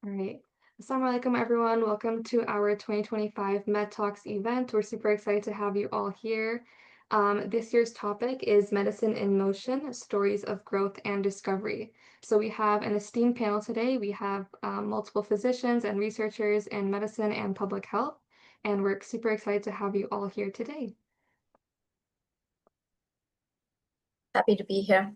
All right. Assalamu alaikum, everyone. Welcome to our 2025 Med Talks event. We're super excited to have you all here. This year's topic is Medicine in Motion, Stories of Growth and Discovery. So we have an esteemed panel today. We have multiple physicians and researchers in medicine and public health, and we're super excited to have you all here today. Happy to be here.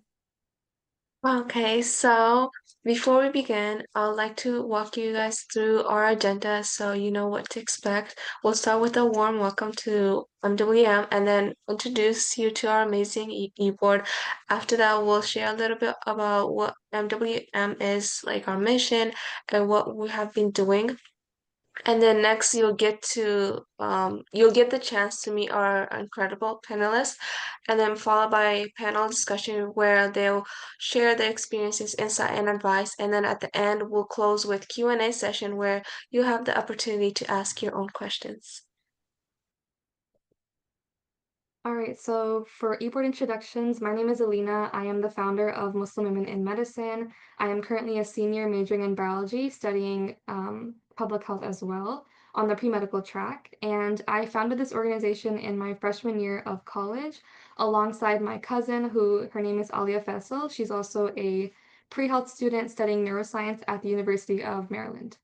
Okay, so before we begin, I'd like to walk you guys through our agenda so you know what to expect. We'll start with a warm welcome to MWM and then introduce you to our amazing e-board. After that, we'll share a little bit about what MWM is, like our mission and what we have been doing. And then next you'll get the chance to meet our incredible panelists, and then followed by a panel discussion where they'll share their experiences, insight, and advice. And then at the end, we'll close with Q&A session where you have the opportunity to ask your own questions. All right, so for eBoard introductions, my name is Alina. I am the founder of Muslim Women in Medicine. I am currently a senior majoring in biology, studying public health as well on the pre-medical track. And I founded this organization in my freshman year of college alongside my cousin, who her name is Alia Faisal. She's also a pre-health student studying neuroscience at the University of Maryland.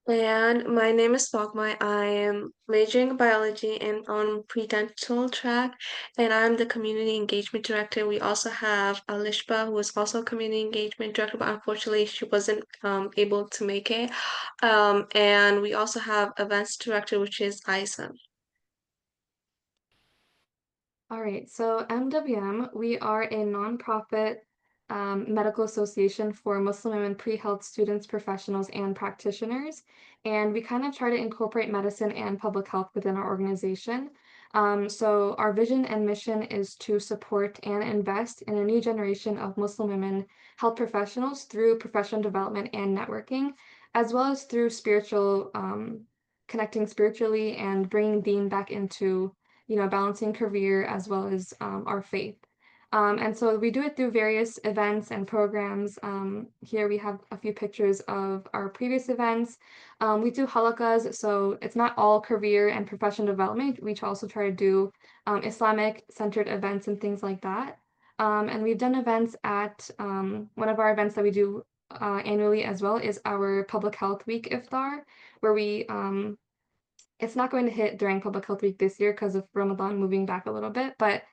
And my name is Bogmai. I am majoring in biology and on pre-dental track, and I'm the community engagement director. We also have Alishba, who is also a community engagement director, but unfortunately she wasn't able to make it. And we also have events director, which is Isa. All right, so MWM, we are a nonprofit medical association for Muslim women pre-health students, professionals, and practitioners. And we kind of try to incorporate medicine and public health within our organization. So our vision and mission is to support and invest in a new generation of Muslim women health professionals through professional development and networking, as well as through connecting spiritually and bringing Deen back into balancing career as well as our faith. And so we do it through various events and programs. Here we have a few pictures of our previous events. We do halakas, so it's not all career and professional development. We also try to do Islamic-centered events and things like that. And we've done events at one of our events that we do annually as well is our Public Health Week iftar, where we it's not going to hit during Public Health Week this year because of Ramadan moving back a little bit, but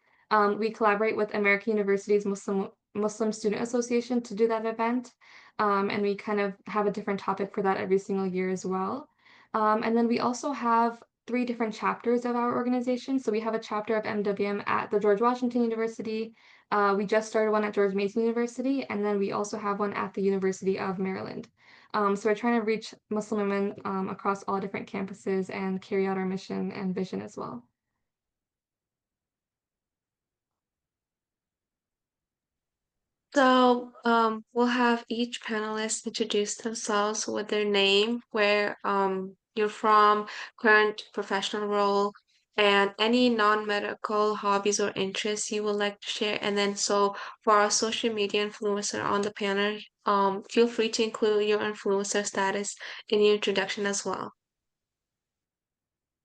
we collaborate with American University's Muslim Student Association to do that event, and we kind of have a different topic for that every single year as well. And then we also have three different chapters of our organization. So we have a chapter of MWM at the George Washington University. We just started one at George Mason University, and then we also have one at the University of Maryland. So we're trying to reach Muslim women across all different campuses and carry out our mission and vision as well. So we'll have each panelist introduce themselves with their name, where you're from, current professional role, and any non-medical hobbies or interests you would like to share. And then so for our social media influencer on the panel, feel free to include your influencer status in your introduction as well.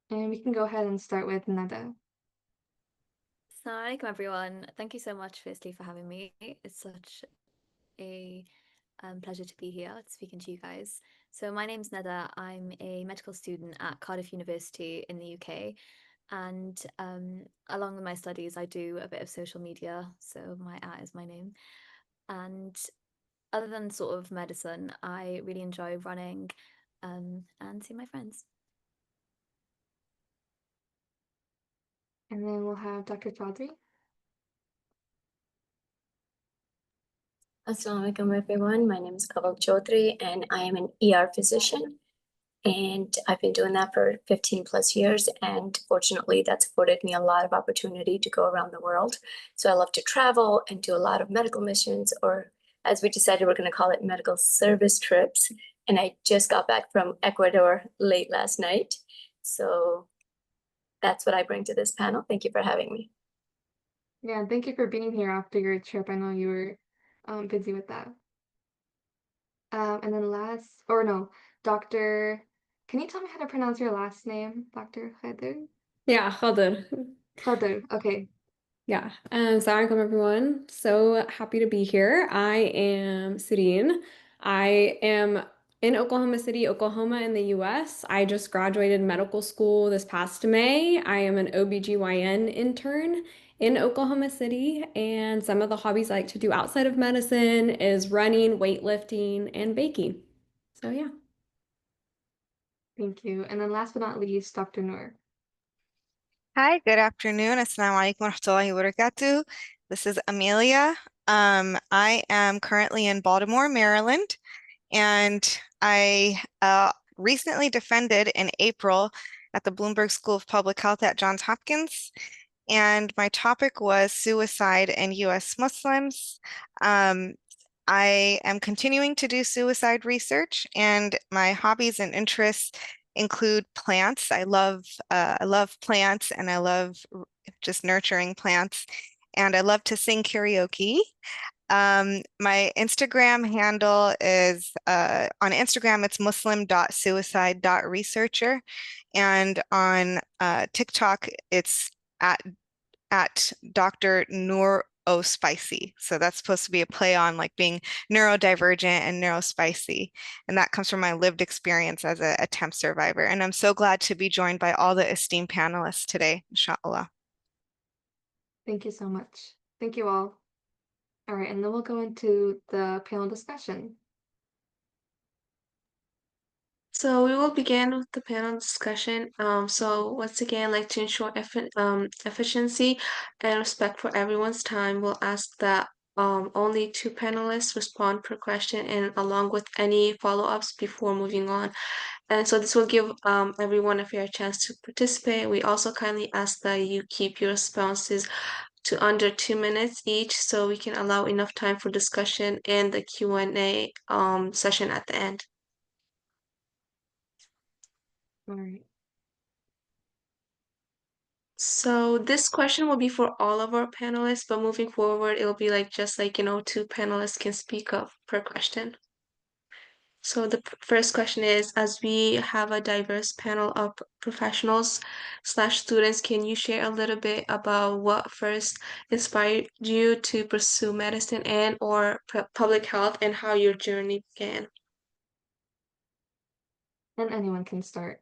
And we can go ahead and start with Nada. Assalamu alaikum, everyone. Thank you so much, firstly, for having me. It's such a pleasure to be here speaking to you guys. So my name's Neda. I'm a medical student at Cardiff University in the UK. And along with my studies, I do a bit of social media. So my is my name. And other than sort of medicine, I really enjoy running and seeing my friends. And then we'll have Dr. Chaudhry. Assalamu alaikum, everyone. My name is Kawal Chaudhry, and I am an ER physician. And I've been doing that for 15 plus years. And fortunately, that's afforded me a lot of opportunity to go around the world. So I love to travel and do a lot of medical missions, or as we decided, we're going to call it medical service trips. And I just got back from Ecuador late last night. So that's what I bring to this panel. Thank you for having me. Yeah, thank you for being here after your trip. I know you were busy with that. And then last, or no, Dr. Can you tell me how to pronounce your last name, Dr. Khader? Yeah, Khader. Khader, okay. Yeah. Assalamualaikum everyone. So happy to be here. I am Sireen. I am in Oklahoma City, Oklahoma in the US. I just graduated medical school this past May. I am an OBGYN intern in Oklahoma City, and some of the hobbies I like to do outside of medicine is running, weightlifting, and baking. So yeah. Thank you. And then last but not least, Dr. Noor. Hi, good afternoon. Assalamu alaikum wa rahmatullahi wa barakatuh. This is Amelia. I am currently in Baltimore, Maryland, and I recently defended in April at the Bloomberg School of Public Health at Johns Hopkins. And my topic was suicide and US Muslims. I am continuing to do suicide research, and my hobbies and interests include plants. I love plants, and I love just nurturing plants, and I love to sing karaoke. My Instagram handle is on Instagram, it's muslim.suicide.researcher, and on TikTok, it's at Dr. Noor O Spicy. So that's supposed to be a play on like being neurodivergent and neurospicy. And that comes from my lived experience as a attempt survivor. And I'm so glad to be joined by all the esteemed panelists today, inshallah. Thank you so much. Thank you all. All right, and then we'll go into the panel discussion. So we will begin with the panel discussion. So once again, like to ensure efficiency and respect for everyone's time, we'll ask that only two panelists respond per question and along with any follow-ups before moving on. And so this will give everyone a fair chance to participate. We also kindly ask that you keep your responses to under 2 minutes each so we can allow enough time for discussion and the Q&A session at the end. All right. So this question will be for all of our panelists, but moving forward, it'll be like just like, two panelists can speak up per question. So the first question is, as we have a diverse panel of professionals slash students, can you share a little bit about what first inspired you to pursue medicine and or public health and how your journey began? And anyone can start.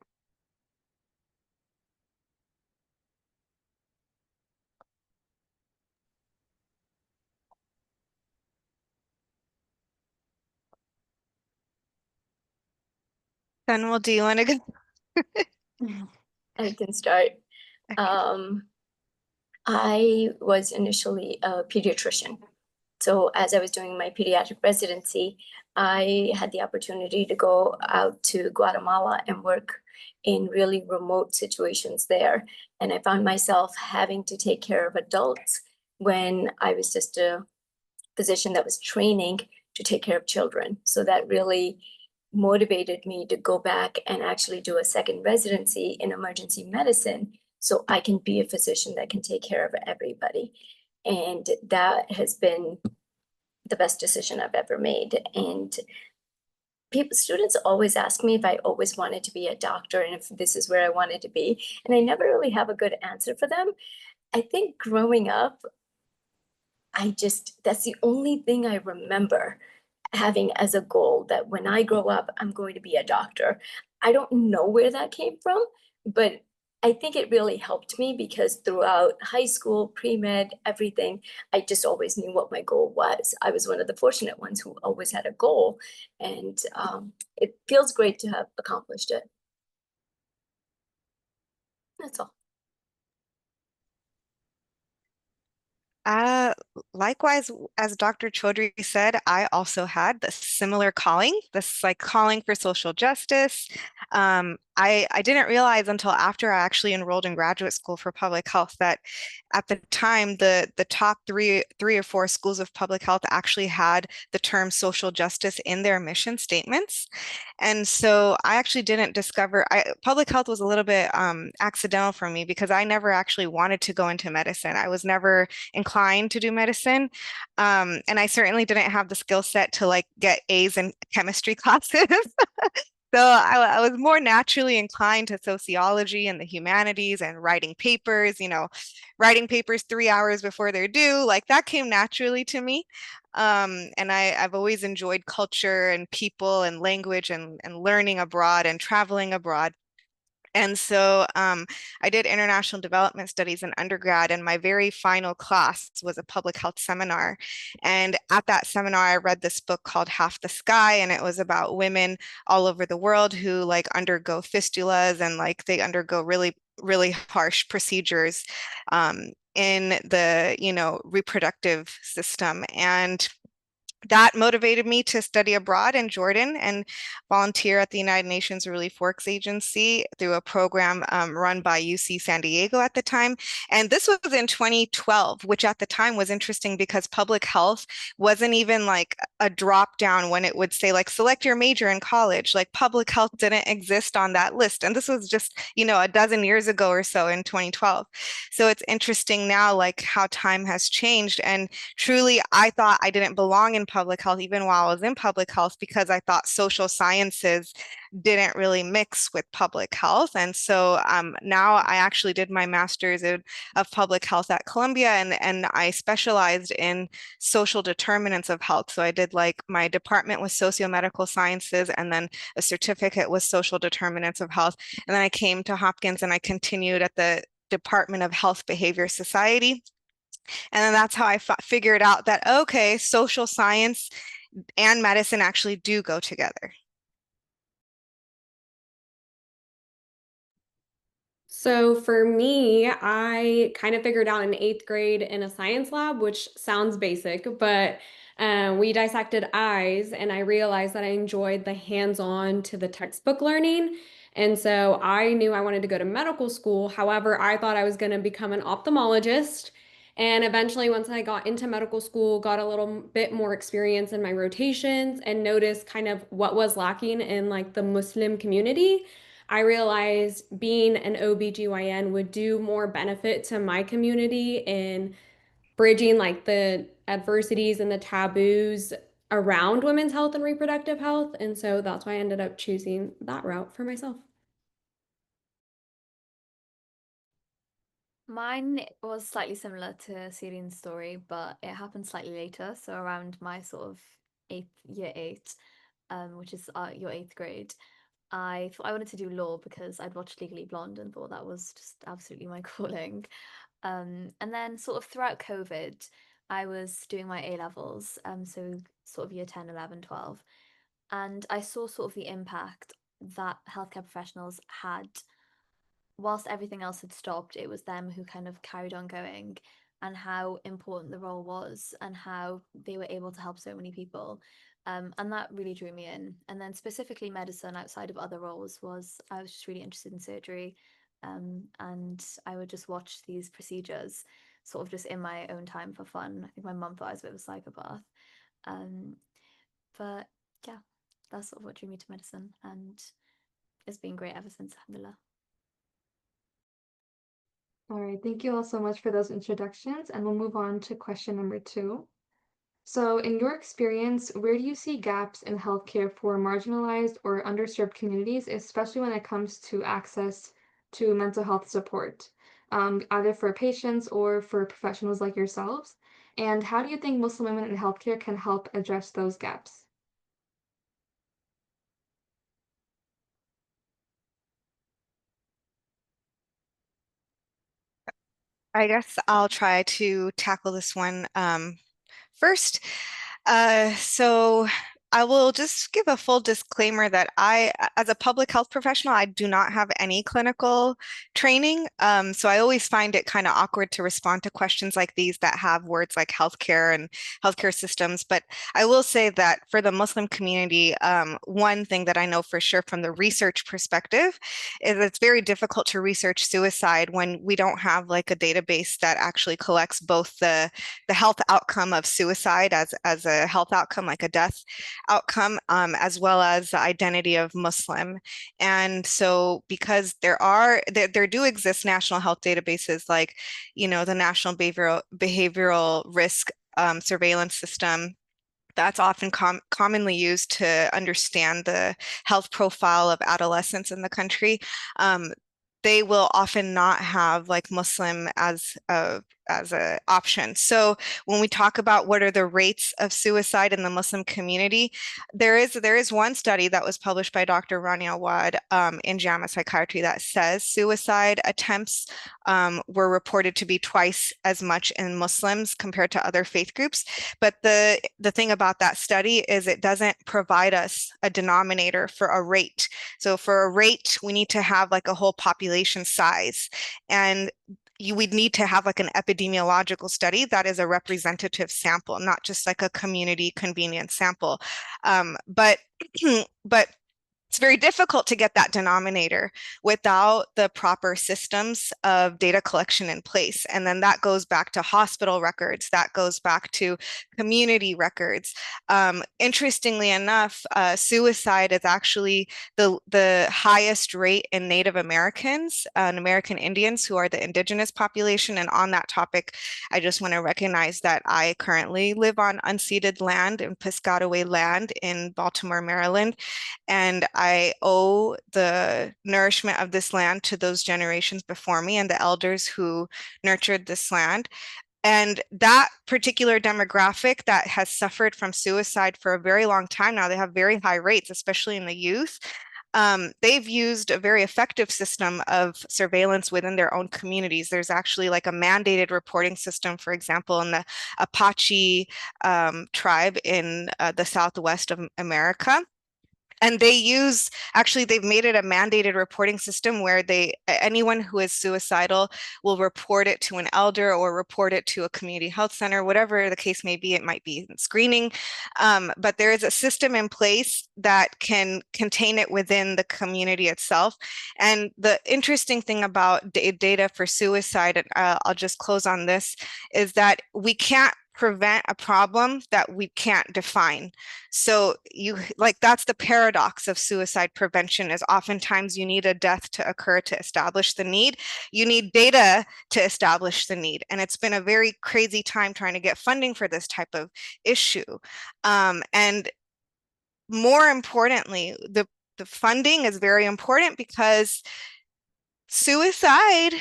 Then do you want to go? I can start. Okay. I was initially a pediatrician. So as I was doing my pediatric residency, I had the opportunity to go out to Guatemala and work in really remote situations there. And I found myself having to take care of adults when I was just a physician that was training to take care of children. So that really motivated me to go back and actually do a second residency in emergency medicine so I can be a physician that can take care of everybody. And that has been the best decision I've ever made. And students always ask me if I always wanted to be a doctor and if this is where I wanted to be. And I never really have a good answer for them. I think growing up, that's the only thing I remember having as a goal, that when I grow up, I'm going to be a doctor. I don't know where that came from, but I think it really helped me because throughout high school, pre-med, everything, I just always knew what my goal was. I was one of the fortunate ones who always had a goal, and it feels great to have accomplished it. That's all. Likewise, as Dr. Chaudhry said, I also had this similar calling, this like calling for social justice. I didn't realize until after I actually enrolled in graduate school for public health that at the time the top three or four schools of public health actually had the term social justice in their mission statements. And so I actually didn't discover public health was a little bit accidental for me because I never actually wanted to go into medicine. I was never inclined to do medicine. And I certainly didn't have the skill set to like get A's in chemistry classes. So I was more naturally inclined to sociology and the humanities and writing papers, writing papers 3 hours before they're due. Like that came naturally to me. And I've always enjoyed culture and people and language and learning abroad and traveling abroad. And so I did international development studies in undergrad, and my very final class was a public health seminar. And at that seminar, I read this book called Half the Sky, and it was about women all over the world who like undergo fistulas and like they undergo really, really harsh procedures in the, reproductive system. And that motivated me to study abroad in Jordan and volunteer at the United Nations Relief Works Agency through a program run by UC San Diego at the time. And this was in 2012, which at the time was interesting because public health wasn't even like a drop down when it would say like select your major in college. Like public health didn't exist on that list. And this was just, a dozen years ago or so in 2012. So it's interesting now like how time has changed. And truly, I thought I didn't belong in public health even while I was in public health because I thought social sciences didn't really mix with public health. And so now I actually did my master's of public health at Columbia, and I specialized in social determinants of health. So I did like my department was socio-medical sciences, and then a certificate was social determinants of health. And then I came to Hopkins and I continued at the Department of Health Behavior Society. And then that's how I figured out that, okay, social science and medicine actually do go together. So for me, I kind of figured out in eighth grade in a science lab, which sounds basic, but we dissected eyes, and I realized that I enjoyed the hands-on to the textbook learning. And so I knew I wanted to go to medical school. However, I thought I was going to become an ophthalmologist. And eventually, once I got into medical school, got a little bit more experience in my rotations and noticed kind of what was lacking in like the Muslim community. I realized being an OBGYN would do more benefit to my community in bridging like the adversities and the taboos around women's health and reproductive health. And so that's why I ended up choosing that route for myself. Mine was slightly similar to Sirine's story, but it happened slightly later. So around my sort of year eight, which is your eighth grade, I thought I wanted to do law because I'd watched Legally Blonde and thought that was just absolutely my calling. And then sort of throughout COVID, I was doing my A levels, so sort of year 10, 11, 12, and I saw sort of the impact that healthcare professionals had whilst everything else had stopped. It was them who kind of carried on going, and how important the role was and how they were able to help so many people. And that really drew me in. And then specifically medicine outside of other roles was I was just really interested in surgery. And I would just watch these procedures sort of just in my own time for fun. I think my mum thought I was a bit of a psychopath. Um, but yeah, that's sort of what drew me to medicine, and it's been great ever since, alhamdulillah. All right, thank you all so much for those introductions, and we'll move on to question number 2. So, in your experience, where do you see gaps in healthcare for marginalized or underserved communities, especially when it comes to access to mental health support, either for patients or for professionals like yourselves? And how do you think Muslim women in healthcare can help address those gaps? I guess I'll try to tackle this one first. So I will just give a full disclaimer that as a public health professional, I do not have any clinical training. So I always find it kind of awkward to respond to questions like these that have words like healthcare and healthcare systems. But I will say that for the Muslim community, one thing that I know for sure from the research perspective is it's very difficult to research suicide when we don't have like a database that actually collects both the health outcome of suicide as a health outcome, like a death outcome, as well as the identity of Muslim. And so because there do exist national health databases like, the National Behavioral Risk Surveillance System, that's often commonly used to understand the health profile of adolescents in the country. They will often not have like Muslim as a option. So when we talk about what are the rates of suicide in the Muslim community, there is one study that was published by Dr. Rani Awad in JAMA Psychiatry that says suicide attempts were reported to be twice as much in Muslims compared to other faith groups. But the thing about that study is it doesn't provide us a denominator for a rate. So for a rate, we need to have like a whole population size. And you would need to have like an epidemiological study that is a representative sample, not just like a community convenience sample. But but it's very difficult to get that denominator without the proper systems of data collection in place. And then that goes back to hospital records, that goes back to community records. Interestingly enough, suicide is actually the highest rate in Native Americans and American Indians, who are the indigenous population. And on that topic, I just want to recognize that I currently live on unceded land in Piscataway land in Baltimore, Maryland. And I owe the nourishment of this land to those generations before me and the elders who nurtured this land. And that particular demographic that has suffered from suicide for a very long time now, they have very high rates, especially in the youth. They've used a very effective system of surveillance within their own communities. There's actually like a mandated reporting system, for example, in the Apache tribe in the Southwest of America. And they've made it a mandated reporting system where anyone who is suicidal will report it to an elder or report it to a community health center, whatever the case may be. It might be screening, but there is a system in place that can contain it within the community itself. And the interesting thing about data for suicide, and I'll just close on this, is that we can't prevent a problem that we can't define. So that's the paradox of suicide prevention, is oftentimes you need a death to occur to establish the need. You need data to establish the need. And it's been a very crazy time trying to get funding for this type of issue. And more importantly, the funding is very important because suicide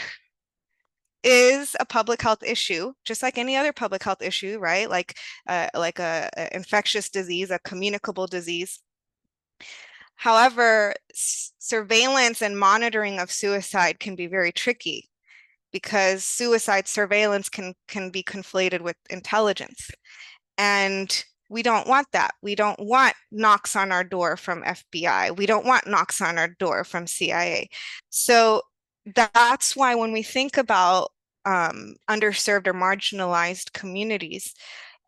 is a public health issue, just like any other public health issue, right? Like a infectious disease, a communicable disease. However, surveillance and monitoring of suicide can be very tricky because suicide surveillance can be conflated with intelligence. And we don't want that. We don't want knocks on our door from FBI. We don't want knocks on our door from CIA. So that's why when we think about underserved or marginalized communities,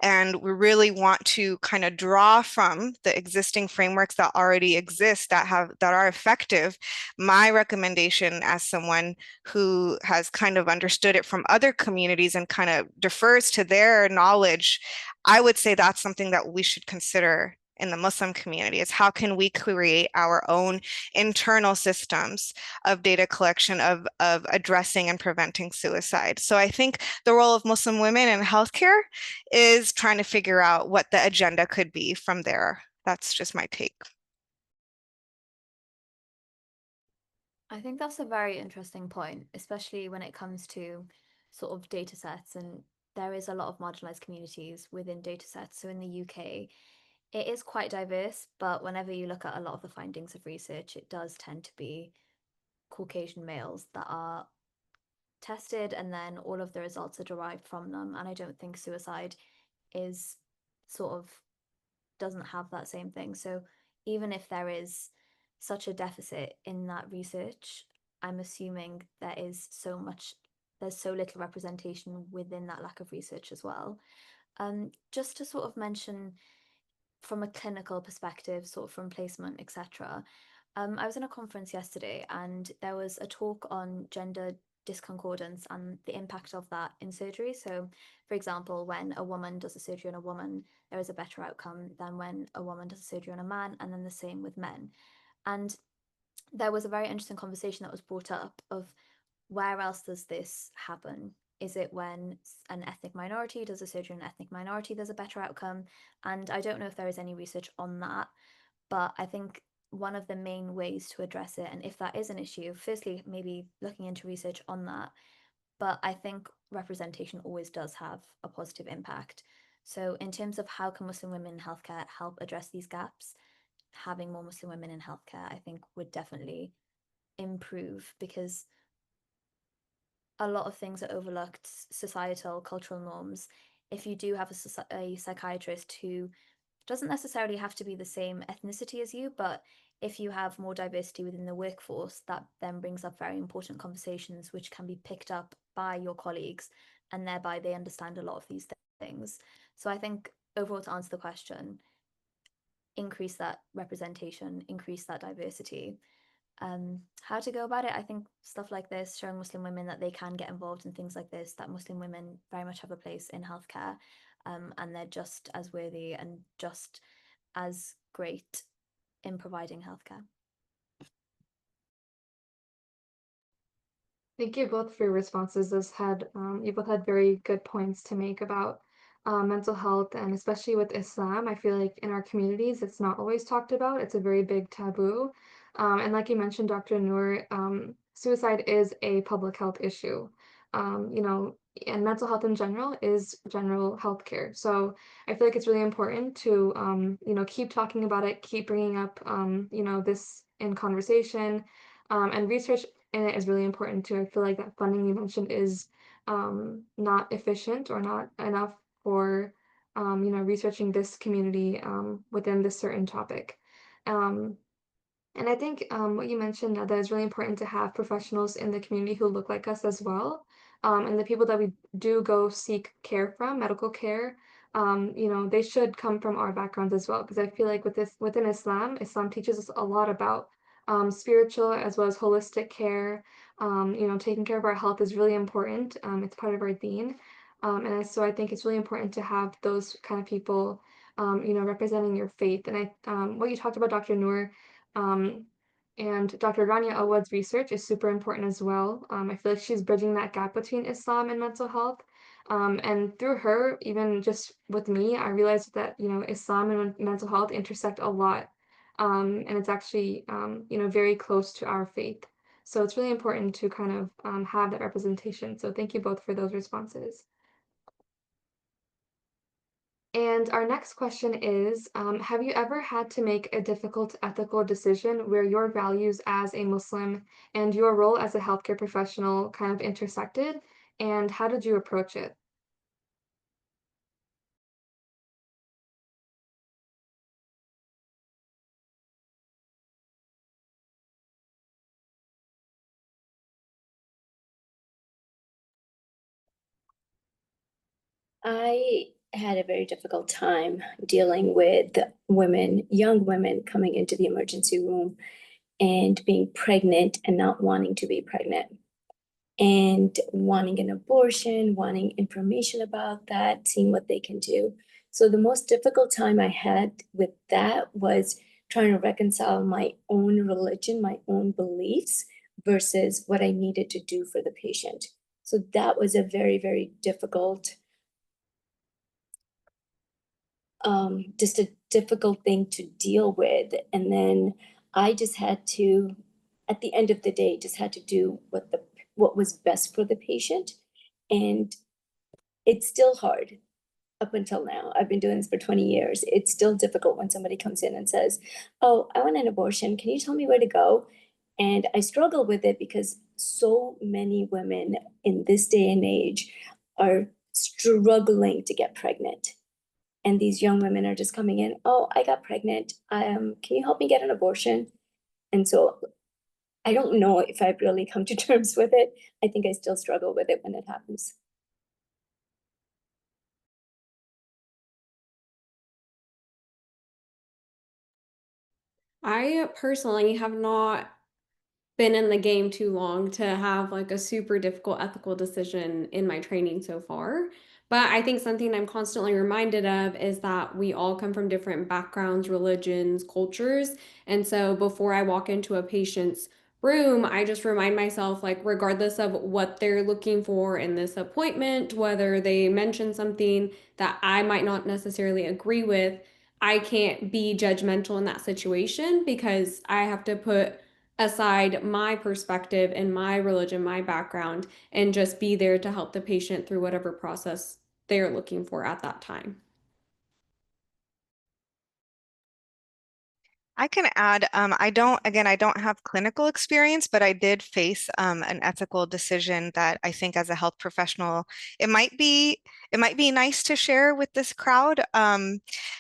and we really want to kind of draw from the existing frameworks that already exist that are effective, my recommendation as someone who has kind of understood it from other communities and kind of defers to their knowledge, I would say that's something that we should consider in the Muslim community, is how can we create our own internal systems of data collection of addressing and preventing suicide. So I think the role of Muslim women in healthcare is trying to figure out what the agenda could be from there. That's just my take. I think that's a very interesting point, especially when it comes to sort of data sets. And there is a lot of marginalized communities within data sets. So in the UK, it is quite diverse, but whenever you look at a lot of the findings of research, it does tend to be Caucasian males that are tested, and then all of the results are derived from them. And I don't think suicide is sort of doesn't have that same thing. So even if there is such a deficit in that research, I'm assuming there's so little representation within that lack of research as well. Just to sort of mention from a clinical perspective, sort of from placement, etc. I was in a conference yesterday and there was a talk on gender disconcordance and the impact of that in surgery. So, for example, when a woman does a surgery on a woman, there is a better outcome than when a woman does a surgery on a man, and then the same with men. And there was a very interesting conversation that was brought up of where else does this happen? Is it when an ethnic minority does a surgery on an ethnic minority, there's a better outcome? And I don't know if there is any research on that, but I think one of the main ways to address it, and if that is an issue, firstly, maybe looking into research on that. But I think representation always does have a positive impact. So, in terms of how can Muslim women in healthcare help address these gaps, having more Muslim women in healthcare, I think would definitely improve, because a lot of things are overlooked, societal, cultural norms. If you do have a psychiatrist who doesn't necessarily have to be the same ethnicity as you, but if you have more diversity within the workforce, that then brings up very important conversations which can be picked up by your colleagues, and thereby they understand a lot of these things. So I think overall, to answer the question, increase that representation, increase that diversity. How to go about it, I think stuff like this, showing Muslim women that they can get involved in things like this, that Muslim women very much have a place in healthcare, and they're just as worthy and just as great in providing healthcare. Thank you both for your responses. You both had very good points to make about mental health, and especially with Islam. I feel like in our communities, it's not always talked about. It's a very big taboo. And like you mentioned, Dr. Noor, suicide is a public health issue. And mental health in general is general health care. So I feel like it's really important to, keep talking about it, keep bringing up, this in conversation, and research in it is really important too. I feel like that funding you mentioned is not efficient or not enough for researching this community within this certain topic. Um, and I think what you mentioned, that is really important to have professionals in the community who look like us as well. And the people that we do go seek care from, medical care, they should come from our backgrounds as well. Because I feel like within Islam teaches us a lot about spiritual as well as holistic care. Taking care of our health is really important. It's part of our deen. So I think it's really important to have those kind of people, representing your faith. And what you talked about, Dr. Noor, um, and Dr. Rania Awad's research is super important as well. I feel like she's bridging that gap between Islam and mental health. And through her, even just with me, I realized that, Islam and mental health intersect a lot. And it's actually, very close to our faith. So it's really important to kind of have that representation. So thank you both for those responses. And our next question is, have you ever had to make a difficult ethical decision where your values as a Muslim and your role as a healthcare professional kind of intersected? And how did you approach it? I had a very difficult time dealing with women, young women coming into the emergency room and being pregnant and not wanting to be pregnant, and wanting an abortion, wanting information about that, seeing what they can do. So the most difficult time I had with that was trying to reconcile my own religion, my own beliefs, versus what I needed to do for the patient. So that was a very, very difficult, just a difficult thing to deal with. And then I just had to, at the end of the day, just had to do what was best for the patient. And it's still hard up until now. I've been doing this for 20 years. It's still difficult when somebody comes in and says, "Oh, I want an abortion. Can you tell me where to go?" And I struggle with it because so many women in this day and age are struggling to get pregnant. And these young women are just coming in, oh, I got pregnant. Can you help me get an abortion? And so I don't know if I've really come to terms with it. I think I still struggle with it when it happens. I personally have not been in the game too long to have like a super difficult ethical decision in my training so far. But I think something I'm constantly reminded of is that we all come from different backgrounds, religions, cultures. And so before I walk into a patient's room, I just remind myself, like, regardless of what they're looking for in this appointment, whether they mention something that I might not necessarily agree with, I can't be judgmental in that situation because I have to put aside my perspective and my religion, my background, and just be there to help the patient through whatever process they're looking for at that time. I can add, I don't have clinical experience, but I did face an ethical decision that I think as a health professional, it might be nice to share with this crowd.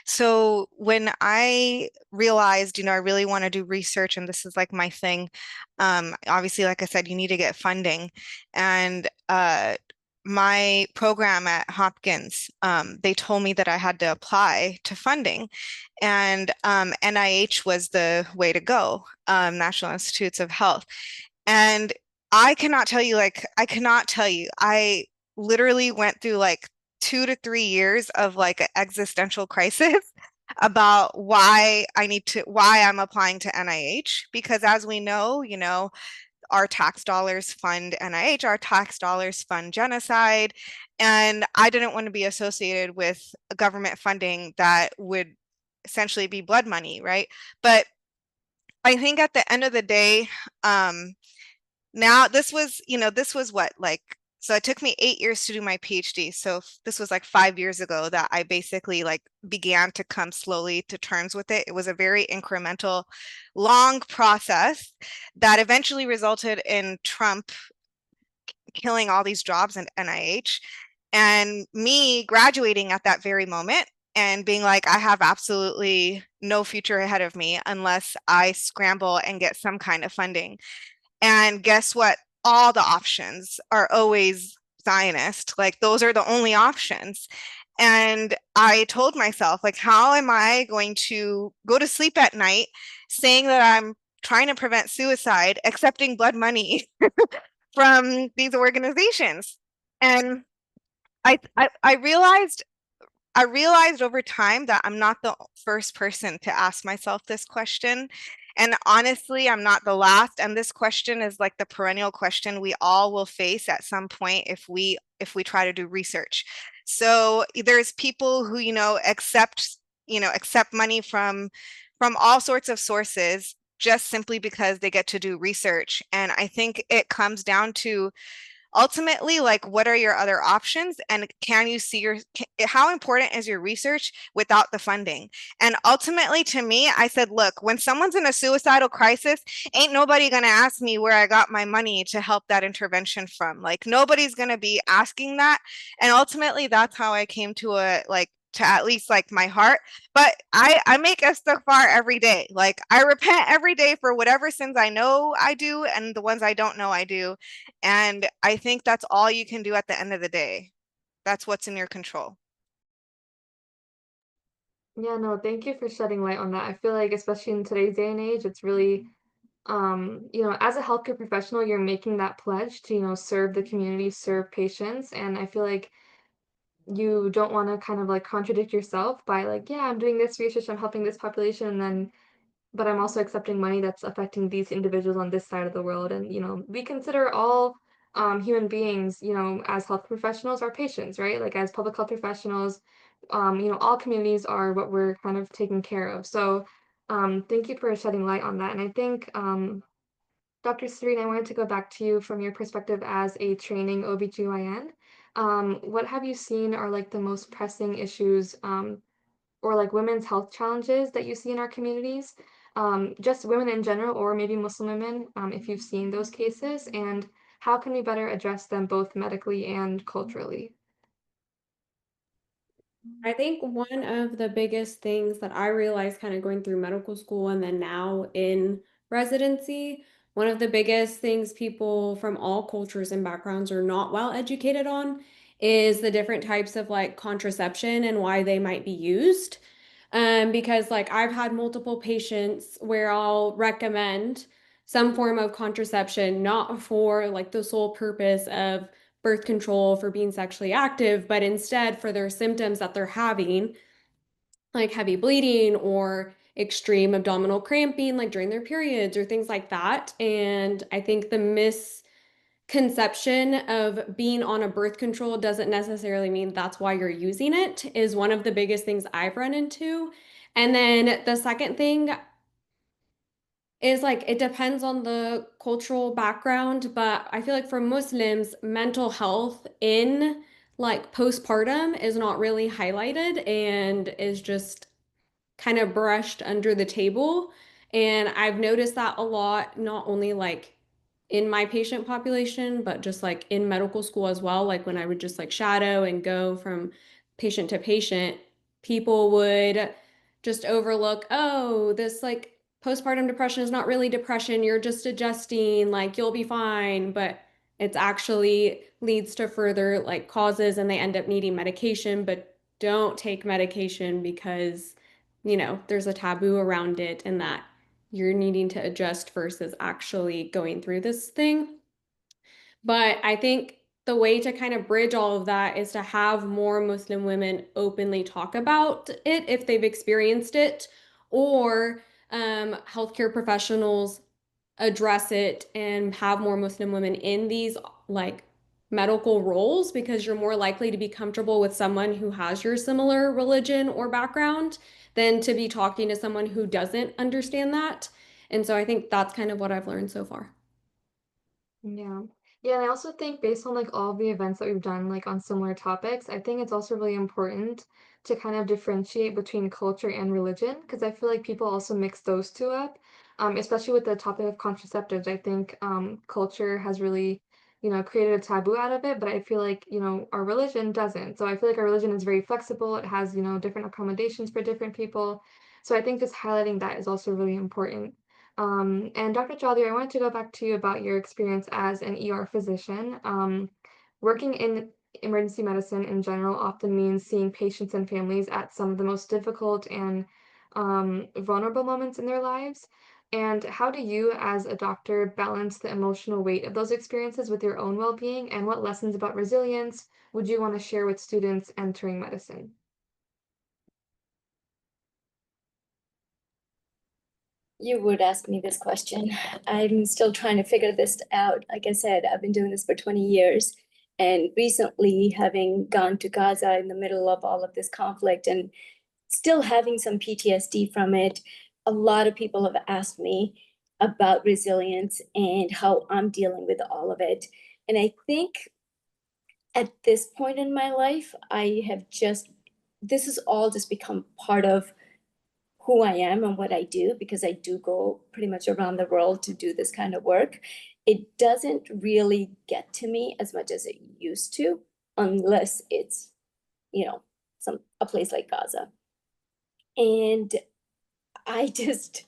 So when I realized, I really want to do research and this is like my thing, obviously, like I said, you need to get funding. And my program at Hopkins, they told me that I had to apply to funding. And NIH was the way to go, National Institutes of Health. And I cannot tell you, I literally went through like 2 to 3 years of like an existential crisis about why I'm applying to NIH. Because as we know, our tax dollars fund NIH, our tax dollars fund genocide. And I didn't want to be associated with government funding that would essentially be blood money, right? But I think at the end of the day, now this was what, like, so it took me 8 years to do my PhD. So this was like 5 years ago that I basically like began to come slowly to terms with it. It was a very incremental, long process that eventually resulted in Trump killing all these jobs in NIH and me graduating at that very moment and being like, I have absolutely no future ahead of me unless I scramble and get some kind of funding. And guess what? All the options are always Zionist. Like those are the only options. And I told myself, like, how am I going to go to sleep at night saying that I'm trying to prevent suicide, accepting blood money from these organizations? And I realized over time that I'm not the first person to ask myself this question. And honestly, I'm not the last. And this question is like the perennial question we all will face at some point if we try to do research. So there's people who, accept money from all sorts of sources just simply because they get to do research. And I think it comes down to ultimately, like, what are your other options, and can you see how important is your research without the funding? And ultimately, to me, I said, look, when someone's in a suicidal crisis, ain't nobody going to ask me where I got my money to help that intervention from. Like, nobody's going to be asking that. And ultimately, that's how I came to to at least like my heart. But I make istighfar every day. Like, I repent every day for whatever sins I know I do and the ones I don't know I do. And I think that's all you can do at the end of the day. That's what's in your control. Yeah, no, thank you for shedding light on that. I feel like especially in today's day and age, it's really as a healthcare professional, you're making that pledge to, serve the community, serve patients, and I feel like you don't want to kind of like contradict yourself by like, yeah, I'm doing this research, I'm helping this population, and then but I'm also accepting money that's affecting these individuals on this side of the world. And, we consider all human beings, as health professionals, our patients, right? Like as public health professionals, all communities are what we're kind of taking care of. So thank you for shedding light on that. And I think, Dr. Serene, I wanted to go back to you from your perspective as a training OBGYN. What have you seen are like the most pressing issues or like women's health challenges that you see in our communities, just women in general, or maybe Muslim women, if you've seen those cases, and how can we better address them both medically and culturally? I think one of the biggest things that I realized kind of going through medical school and then now in residency, one of the biggest things people from all cultures and backgrounds are not well educated on is the different types of like contraception and why they might be used. Because like I've had multiple patients where I'll recommend some form of contraception, not for like the sole purpose of birth control for being sexually active, but instead for their symptoms that they're having, like heavy bleeding or extreme abdominal cramping, like during their periods or things like that. And I think the misconception of being on a birth control doesn't necessarily mean that's why you're using it is one of the biggest things I've run into. And then the second thing is like it depends on the cultural background, but I feel like for Muslims, mental health in like postpartum is not really highlighted and is just kind of brushed under the table. And I've noticed that a lot, not only like in my patient population, but just like in medical school as well. Like when I would just like shadow and go from patient to patient, people would just overlook, oh, this like postpartum depression is not really depression. You're just adjusting, like you'll be fine. But it's actually leads to further like causes and they end up needing medication, but don't take medication because there's a taboo around it and that you're needing to adjust versus actually going through this thing. But I think the way to kind of bridge all of that is to have more Muslim women openly talk about it if they've experienced it, or healthcare professionals address it and have more Muslim women in these like medical roles because you're more likely to be comfortable with someone who has your similar religion or background than to be talking to someone who doesn't understand that. And so I think that's kind of what I've learned so far. Yeah. Yeah, and I also think based on like all the events that we've done like on similar topics, I think it's also really important to kind of differentiate between culture and religion because I feel like people also mix those two up. Especially with the topic of contraceptives. I think culture has really, created a taboo out of it, but I feel like, our religion doesn't. So I feel like our religion is very flexible. It has, different accommodations for different people. So I think just highlighting that is also really important. And Dr. Chaudhry, I wanted to go back to you about your experience as an ER physician. Working in emergency medicine in general often means seeing patients and families at some of the most difficult and vulnerable moments in their lives. And how do you, as a doctor, balance the emotional weight of those experiences with your own well-being? And what lessons about resilience would you want to share with students entering medicine? You would ask me this question. I'm still trying to figure this out. Like I said, I've been doing this for 20 years. And recently, having gone to Gaza in the middle of all of this conflict and still having some PTSD from it, a lot of people have asked me about resilience and how I'm dealing with all of it. And I think at this point in my life, this has all just become part of who I am and what I do because I do go pretty much around the world to do this kind of work. It doesn't really get to me as much as it used to, unless it's, you know, a place like Gaza. And I just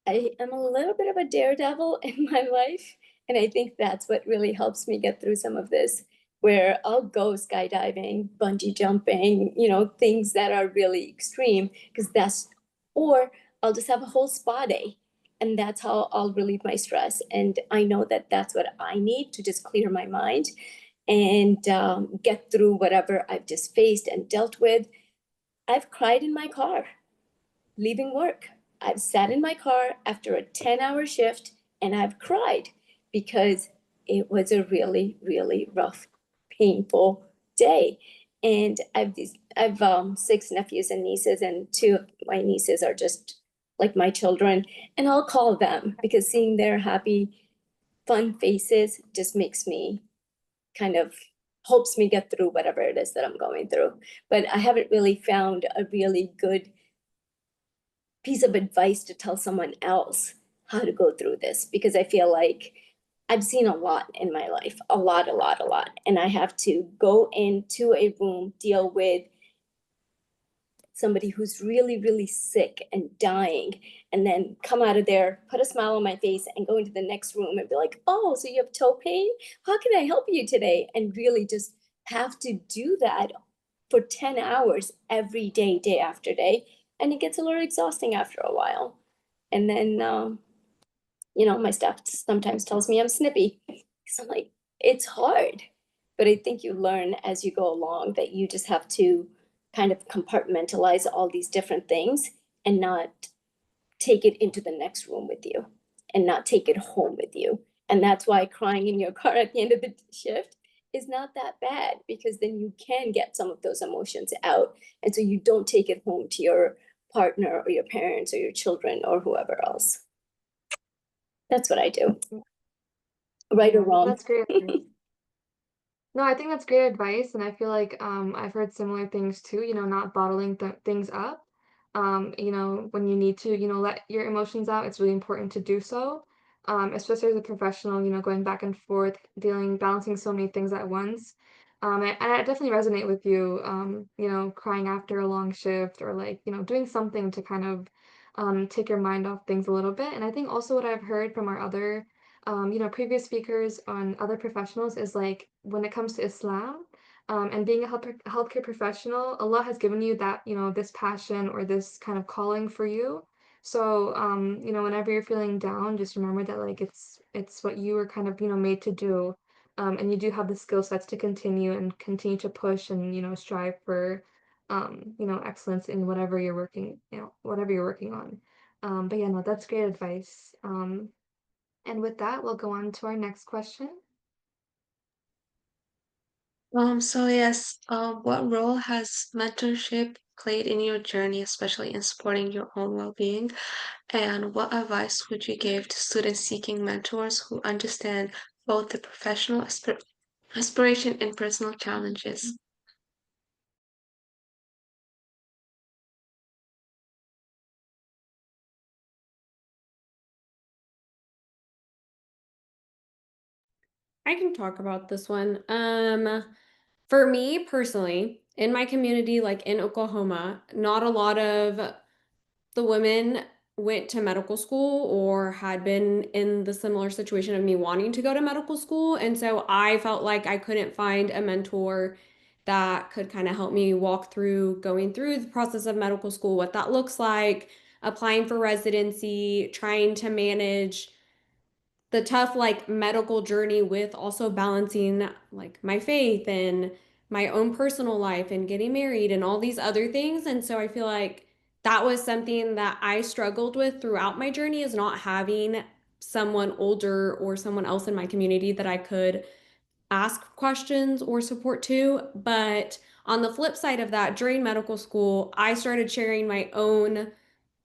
I am a little bit of a daredevil in my life. And I think that's what really helps me get through some of this, where I'll go skydiving, bungee jumping, things that are really extreme, or I'll just have a whole spa day. And that's how I'll relieve my stress. And I know that that's what I need to just clear my mind and get through whatever I've just faced and dealt with. I've cried in my car leaving work. I've sat in my car after a 10-hour shift and I've cried because it was a really, really rough, painful day. And I've 6 nephews and nieces, and two of my nieces are just like my children. And I'll call them because seeing their happy, fun faces just makes me kind of helps me get through whatever it is that I'm going through. But I haven't really found a really good piece of advice to tell someone else how to go through this because I feel like I've seen a lot in my life, a lot. And I have to go into a room, deal with somebody who's really, really sick and dying, and then come out of there, put a smile on my face, and go into the next room and be like, oh, so you have toe pain? How can I help you today? And really just have to do that for 10 hours every day, day after day. And it gets a little exhausting after a while. And then, my staff sometimes tells me I'm snippy. So I'm like, it's hard. But I think you learn as you go along that you just have to kind of compartmentalize all these different things and not take it into the next room with you and not take it home with you. And that's why crying in your car at the end of the shift is not that bad, because then you can get some of those emotions out. And so you don't take it home to your partner or your parents or your children or whoever else. That's what I do. Right or wrong. That's great advice. No, I think that's great advice, and I feel like I've heard similar things too. Not bottling things up. When you need to, let your emotions out. It's really important to do so. Especially as a professional, going back and forth, balancing so many things at once. And I definitely resonate with you. Crying after a long shift, or like, doing something to kind of take your mind off things a little bit. And I think also what I've heard from our other previous speakers on other professionals is like when it comes to Islam, and being a healthcare professional, Allah has given you that, this passion or this kind of calling for you. So, whenever you're feeling down, just remember that like it's what you were kind of, made to do. And you do have the skill sets to continue to push and, strive for, excellence in whatever you're working on. But yeah, no, that's great advice. And with that, we'll go on to our next question. So yes, what role has mentorship played in your journey, especially in supporting your own well-being? And what advice would you give to students seeking mentors who understand both the professional aspiration and personal challenges? I can talk about this one. For me personally, in my community, like in Oklahoma, not a lot of the women went to medical school or had been in the similar situation of me wanting to go to medical school. And so I felt like I couldn't find a mentor that could kind of help me walk through going through the process of medical school, what that looks like, applying for residency, trying to manage the tough like medical journey with also balancing like my faith and my own personal life and getting married and all these other things. And so I feel like that was something that I struggled with throughout my journey, is not having someone older or someone else in my community that I could ask questions or support to. But on the flip side of that, during medical school, I started sharing my own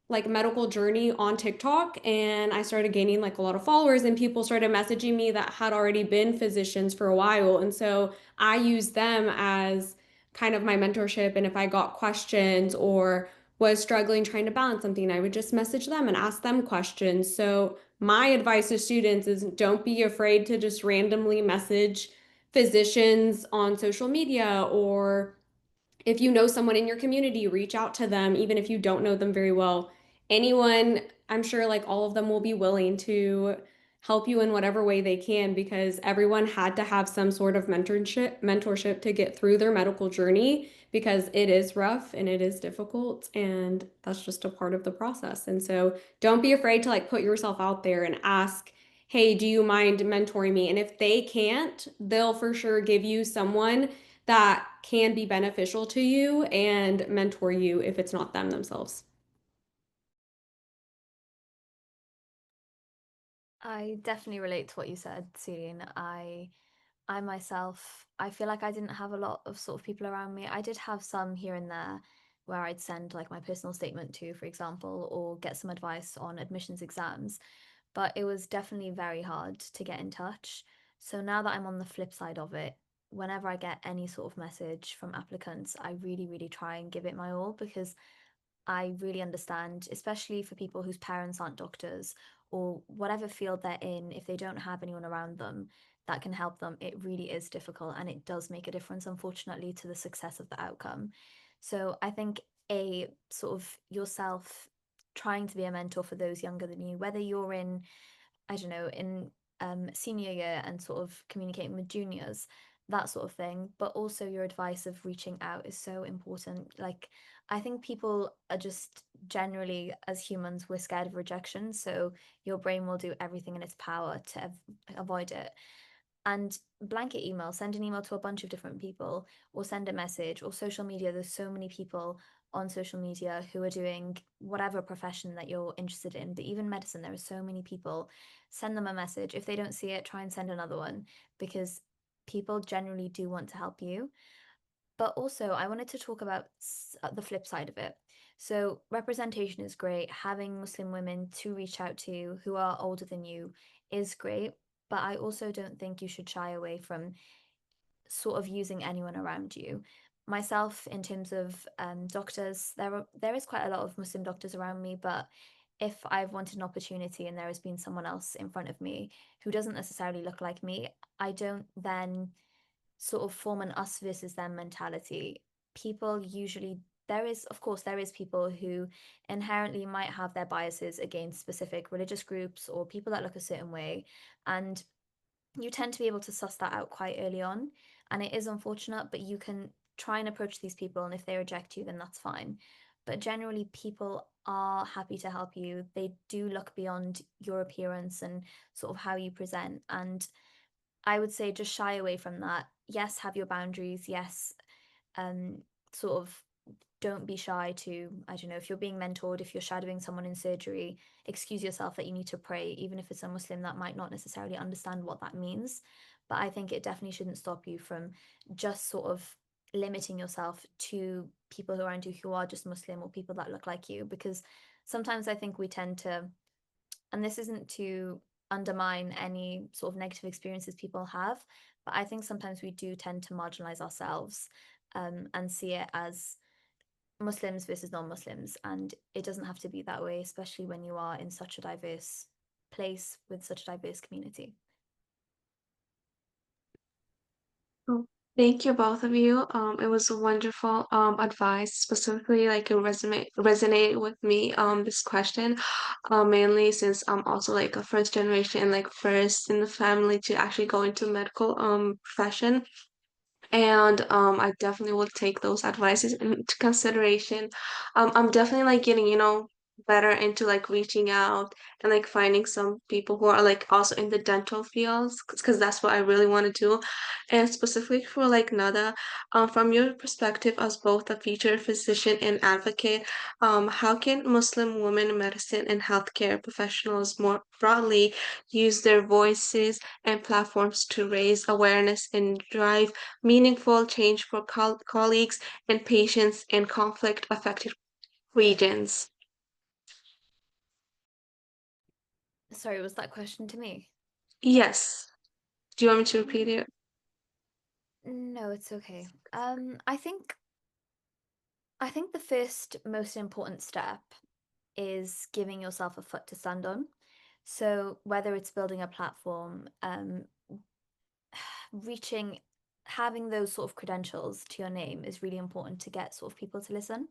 like medical journey on TikTok, and I started gaining like a lot of followers, and people started messaging me that had already been physicians for a while. And so I used them as kind of my mentorship. And if I got questions or was struggling trying to balance something, I would just message them and ask them questions. So my advice to students is don't be afraid to just randomly message physicians on social media, or if you know someone in your community, reach out to them, even if you don't know them very well. Anyone, I'm sure like all of them will be willing to help you in whatever way they can, because everyone had to have some sort of mentorship to get through their medical journey, because it is rough and it is difficult, and that's just a part of the process. And so don't be afraid to like put yourself out there and ask, hey, do you mind mentoring me? And if they can't, they'll for sure give you someone that can be beneficial to you and mentor you if it's not them themselves. I definitely relate to what you said, Celine. I myself, I feel like I didn't have a lot of sort of people around me. I did have some here and there where I'd send like my personal statement to, for example, or get some advice on admissions exams, but it was definitely very hard to get in touch. So now that I'm on the flip side of it, whenever I get any sort of message from applicants, I really, really try and give it my all, because I really understand, especially for people whose parents aren't doctors or whatever field they're in, if they don't have anyone around them that can help them, it really is difficult, and it does make a difference, unfortunately, to the success of the outcome. So I think a sort of yourself trying to be a mentor for those younger than you, whether you're in, I don't know, in senior year and sort of communicating with juniors, that sort of thing. But also your advice of reaching out is so important. Like, I think people are just generally, as humans, we're scared of rejection. So your brain will do everything in its power to avoid it. And blanket email, send an email to a bunch of different people, or send a message, or social media. There's so many people on social media who are doing whatever profession that you're interested in, but even medicine, there are so many people. Send them a message. If they don't see it, try and send another one, because people generally do want to help you. But also, I wanted to talk about the flip side of it. So, representation is great. Having Muslim women to reach out to who are older than you is great. But I also don't think you should shy away from sort of using anyone around you. Myself, in terms of doctors, there is quite a lot of Muslim doctors around me, but if I've wanted an opportunity and there has been someone else in front of me who doesn't necessarily look like me, I don't then sort of form an us versus them mentality. People usually, there is, of course, there is people who inherently might have their biases against specific religious groups or people that look a certain way. And you tend to be able to suss that out quite early on. And it is unfortunate, but you can try and approach these people. And if they reject you, then that's fine. But generally, people are happy to help you. They do look beyond your appearance and sort of how you present. And I would say just shy away from that. Yes, have your boundaries. Yes, um, sort of don't be shy to, I don't know, if you're being mentored, if you're shadowing someone in surgery, excuse yourself that you need to pray, even if it's a Muslim that might not necessarily understand what that means. But I think it definitely shouldn't stop you from just sort of limiting yourself to people who aren't you, who are just Muslim or people that look like you, because sometimes I think we tend to, and this isn't to undermine any sort of negative experiences people have, but I think sometimes we do tend to marginalize ourselves and see it as Muslims versus non-Muslims, and it doesn't have to be that way, especially when you are in such a diverse place with such a diverse community. Oh, thank you, both of you. It was wonderful advice, specifically like it resonate with me this question, mainly since I'm also like a first generation and like first in the family to actually go into medical profession. And I definitely will take those advices into consideration. I'm definitely like getting, better into like reaching out and like finding some people who are like also in the dental fields because that's what I really want to do. And specifically for like Nada, from your perspective as both a future physician and advocate, how can Muslim women in medicine and healthcare professionals more broadly use their voices and platforms to raise awareness and drive meaningful change for colleagues and patients in conflict affected regions? Sorry, was that question to me? Yes. Do you want me to repeat it? No, it's okay. I think the first most important step is giving yourself a foot to stand on. So whether it's building a platform, reaching, having those sort of credentials to your name is really important to get sort of people to listen.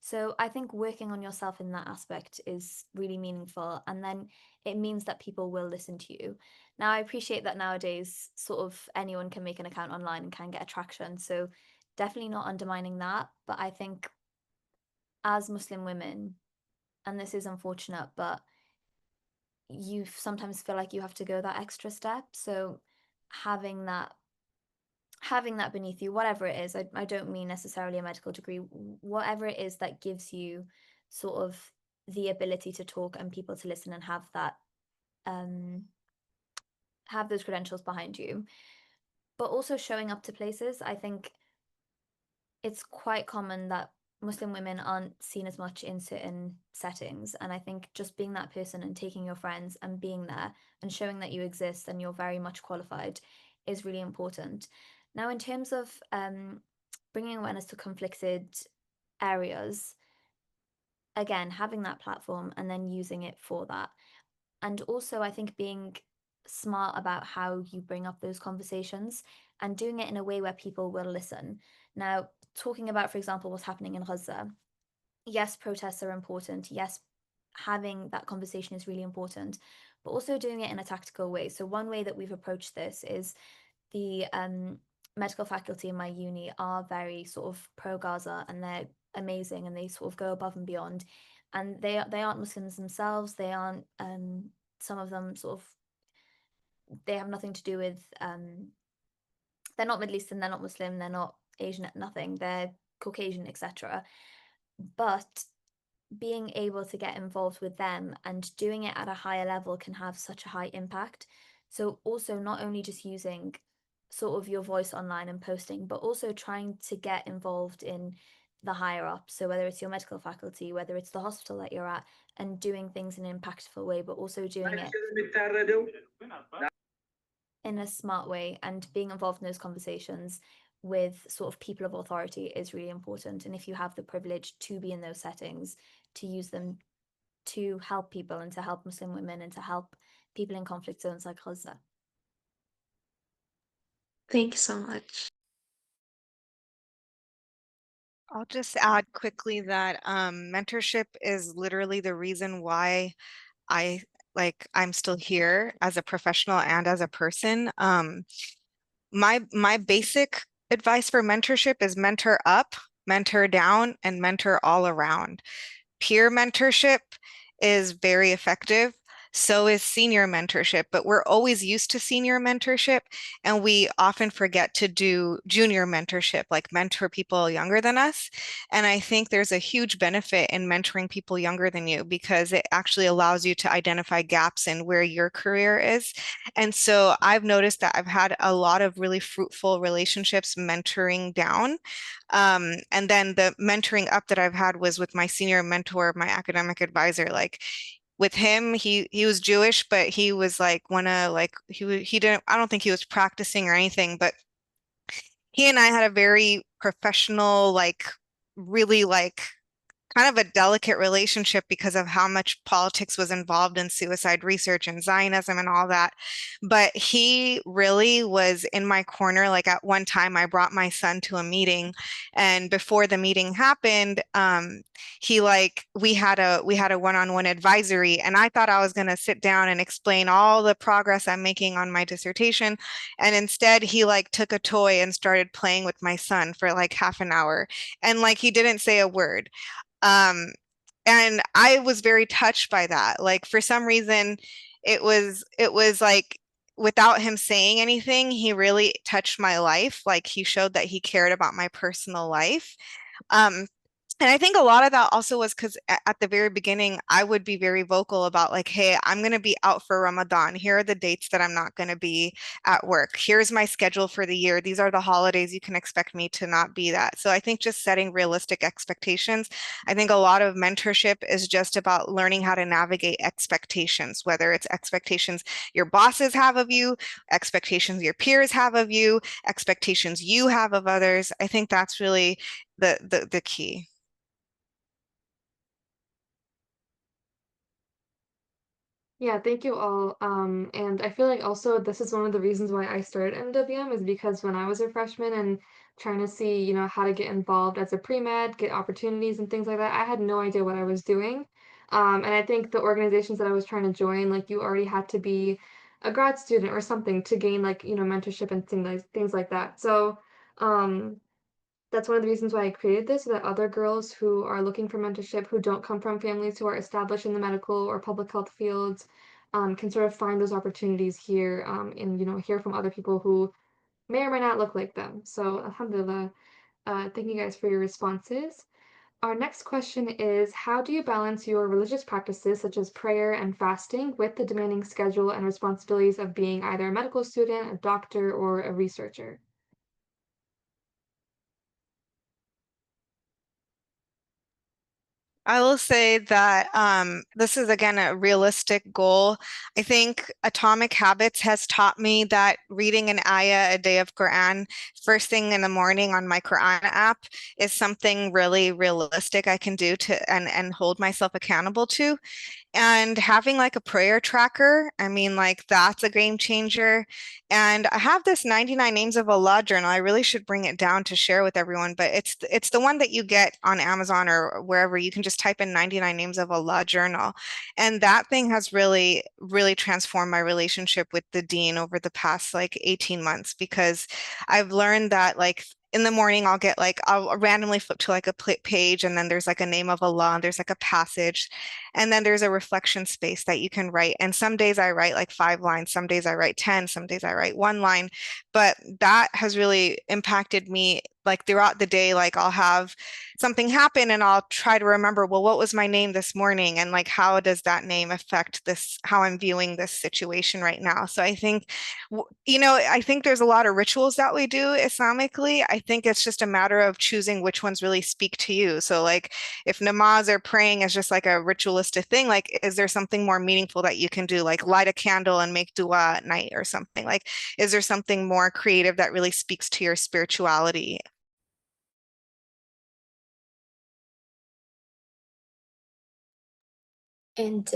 So I think working on yourself in that aspect is really meaningful. And then it means that people will listen to you. Now, I appreciate that nowadays, sort of anyone can make an account online and can get attraction. So definitely not undermining that. But I think as Muslim women, and this is unfortunate, but you sometimes feel like you have to go that extra step. So having that having that beneath you, whatever it is, I don't mean necessarily a medical degree, whatever it is that gives you sort of the ability to talk and people to listen and um have those credentials behind you, but also showing up to places. I think it's quite common that Muslim women aren't seen as much in certain settings. And I think just being that person and taking your friends and being there and showing that you exist and you're very much qualified is really important. Now, in terms of bringing awareness to conflicted areas, again, having that platform and then using it for that. And also, I think being smart about how you bring up those conversations and doing it in a way where people will listen. Now, talking about, for example, what's happening in Gaza, yes, protests are important. Yes, having that conversation is really important, but also doing it in a tactical way. So one way that we've approached this is the medical faculty in my uni are very sort of pro Gaza, and they're amazing, and they sort of go above and beyond. And they aren't Muslims themselves. They aren't some of them sort of, they have nothing to do with they're not Middle Eastern, they're not Muslim, they're not Asian, nothing. They're Caucasian, etc. But being able to get involved with them and doing it at a higher level can have such a high impact. So also not only just using sort of your voice online and posting, but also trying to get involved in the higher up. So whether it's your medical faculty, whether it's the hospital that you're at, and doing things in an impactful way, but also doing it in a smart way, and being involved in those conversations with sort of people of authority is really important. And if you have the privilege to be in those settings, to use them to help people and to help Muslim women and to help people in conflict zones like Gaza. Thank you so much. I'll just add quickly that mentorship is literally the reason why I'm still here as a professional and as a person. My basic advice for mentorship is mentor up, mentor down, and mentor all around. Peer mentorship is very effective. So is senior mentorship, but we're always used to senior mentorship, and we often forget to do junior mentorship, like mentor people younger than us. And I think there's a huge benefit in mentoring people younger than you because it actually allows you to identify gaps in where your career is. And so I've noticed that I've had a lot of really fruitful relationships mentoring down. And then the mentoring up that I've had was with my senior mentor, my academic advisor. Like with him, he was Jewish, but he was like he didn't, I don't think he was practicing or anything, but he and I had a very professional, like really like kind of a delicate relationship because of how much politics was involved in suicide research and Zionism and all that. But he really was in my corner. Like at one time, I brought my son to a meeting, and before the meeting happened, we had a one-on-one advisory, and I thought I was going to sit down and explain all the progress I'm making on my dissertation, and instead he like took a toy and started playing with my son for like half an hour, and like he didn't say a word. Um, and I was very touched by that. Like for some reason, it was like without him saying anything, he really touched my life. Like he showed that he cared about my personal life. Um, and I think a lot of that also was because at the very beginning, I would be very vocal about like, hey, I'm going to be out for Ramadan. Here are the dates that I'm not going to be at work. Here's my schedule for the year. These are the holidays. You can expect me to not be that. So I think just setting realistic expectations. I think a lot of mentorship is just about learning how to navigate expectations, whether it's expectations your bosses have of you, expectations your peers have of you, expectations you have of others. I think that's really the key. Yeah, thank you all. And I feel like also this is one of the reasons why I started MWM is because when I was a freshman and trying to see, how to get involved as a pre-med, get opportunities and things like that, I had no idea what I was doing. And I think the organizations that I was trying to join, like you already had to be a grad student or something to gain like, mentorship and things like that. So, um, that's one of the reasons why I created this, so that other girls who are looking for mentorship, who don't come from families who are established in the medical or public health fields, can sort of find those opportunities here, and hear from other people who may or may not look like them. So, alhamdulillah, thank you guys for your responses. Our next question is, how do you balance your religious practices, such as prayer and fasting, with the demanding schedule and responsibilities of being either a medical student, a doctor, or a researcher? I will say that this is again a realistic goal. I think Atomic Habits has taught me that reading an ayah a day of Quran first thing in the morning on my Quran app is something really realistic I can do to and hold myself accountable to. And having like a prayer tracker, I mean, like that's a game changer. And I have this 99 Names of Allah journal. I really should bring it down to share with everyone, but it's the one that you get on Amazon or wherever. You can just type in 99 Names of Allah journal. And that thing has really, really transformed my relationship with the dean over the past like 18 months because I've learned that like in the morning I'll randomly flip to like a page and then there's like a name of Allah and there's like a passage and then there's a reflection space that you can write. And some days I write like 5 lines, some days I write 10, some days I write 1 line. But that has really impacted me like throughout the day. Like I'll have something happen and I'll try to remember, well, what was my name this morning? And like, how does that name affect this, how I'm viewing this situation right now? So I think, I think there's a lot of rituals that we do Islamically. I think it's just a matter of choosing which ones really speak to you. So like if namaz or praying is just like a ritualistic thing, like is there something more meaningful that you can do, like light a candle and make dua at night or something? Like, is there something more creative that really speaks to your spirituality? And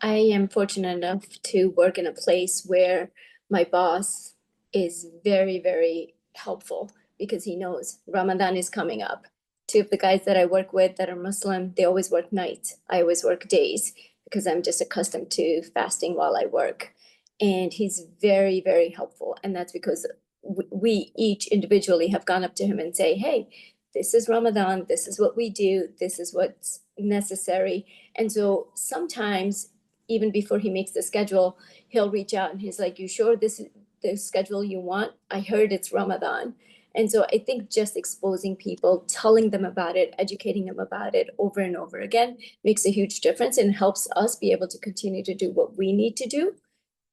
I am fortunate enough to work in a place where my boss is very, very helpful because he knows Ramadan is coming up. Two of the guys that I work with that are Muslim, they always work nights. I always work days because I'm just accustomed to fasting while I work. And he's very, very helpful. And that's because we each individually have gone up to him and say, hey, this is Ramadan, this is what we do, this is what's necessary. And so sometimes, even before he makes the schedule, he'll reach out and he's like, you sure this is the schedule you want? I heard it's Ramadan. And so I think just exposing people, telling them about it, educating them about it over and over again makes a huge difference and helps us be able to continue to do what we need to do.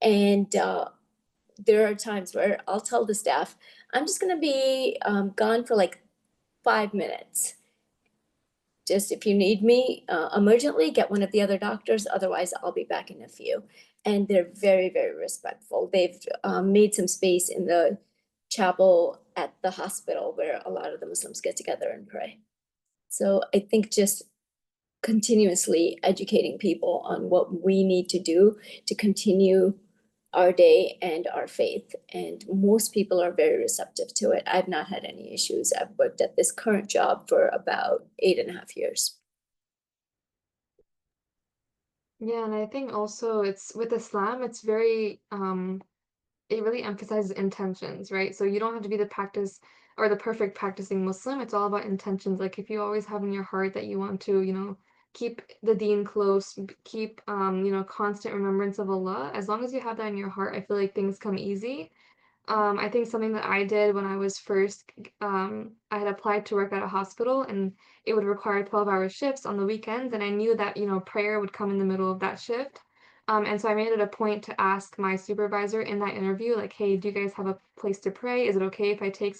And there are times where I'll tell the staff, I'm just going to be gone for like 5 minutes. Just if you need me emergently, get one of the other doctors. Otherwise, I'll be back in a few. And they're very, very respectful. They've made some space in the chapel at the hospital where a lot of the Muslims get together and pray. So I think just continuously educating people on what we need to do to continue our day and our faith. And most people are very receptive to it. I've not had any issues. I've worked at this current job for about 8.5 years. Yeah, and I think also it's with Islam, it's very it really emphasizes intentions, right? So you don't have to be the practice or the perfect practicing Muslim. It's all about intentions. Like if you always have in your heart that you want to, keep the deen close, keep constant remembrance of Allah. As long as you have that in your heart, I feel like things come easy. I think something that I did when I was I had applied to work at a hospital and it would require 12-hour shifts on the weekends. And I knew that, prayer would come in the middle of that shift. And so I made it a point to ask my supervisor in that interview, like, hey, do you guys have a place to pray? Is it okay if I take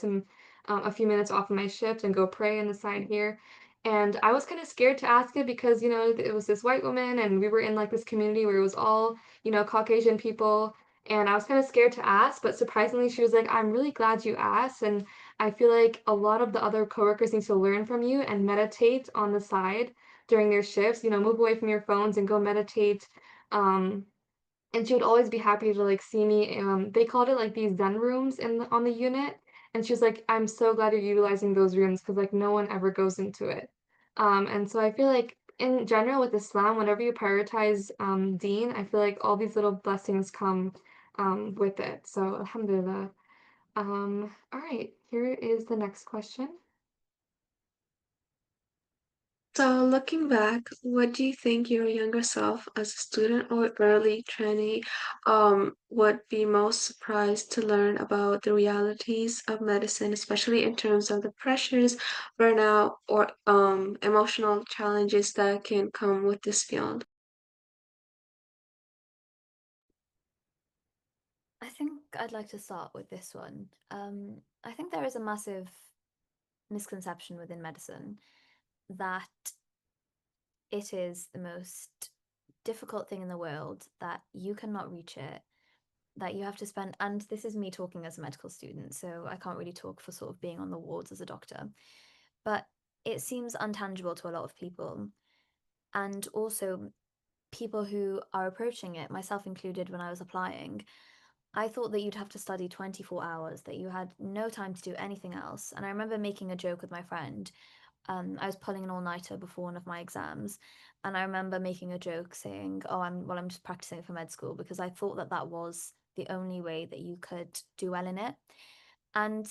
a few minutes off of my shift and go pray on the side here? And I was kind of scared to ask it because, it was this white woman and we were in like this community where it was all, Caucasian people. And I was kind of scared to ask, but surprisingly, she was like, I'm really glad you asked. And I feel like a lot of the other coworkers need to learn from you and meditate on the side during their shifts, move away from your phones and go meditate. Um, and she would always be happy to like see me. They called it like these Zen rooms on the unit. And she was like, I'm so glad you're utilizing those rooms because like no one ever goes into it. And so I feel like in general with Islam, whenever you prioritize deen, I feel like all these little blessings come with it. So alhamdulillah. All right, here is the next question. So looking back, what do you think your younger self as a student or early trainee would be most surprised to learn about the realities of medicine, especially in terms of the pressures, burnout, or emotional challenges that can come with this field? I think I'd like to start with this one. I think there is a massive misconception within medicine that it is the most difficult thing in the world, that you cannot reach it, that you have to spend, and this is me talking as a medical student, so I can't really talk for sort of being on the wards as a doctor, but it seems untangible to a lot of people. And also, people who are approaching it, myself included when I was applying, I thought that you'd have to study 24 hours, that you had no time to do anything else. And I remember making a joke with my friend. I was pulling an all-nighter before one of my exams, and I remember making a joke saying, "Oh, I'm just practicing for med school," because I thought that that was the only way that you could do well in it. And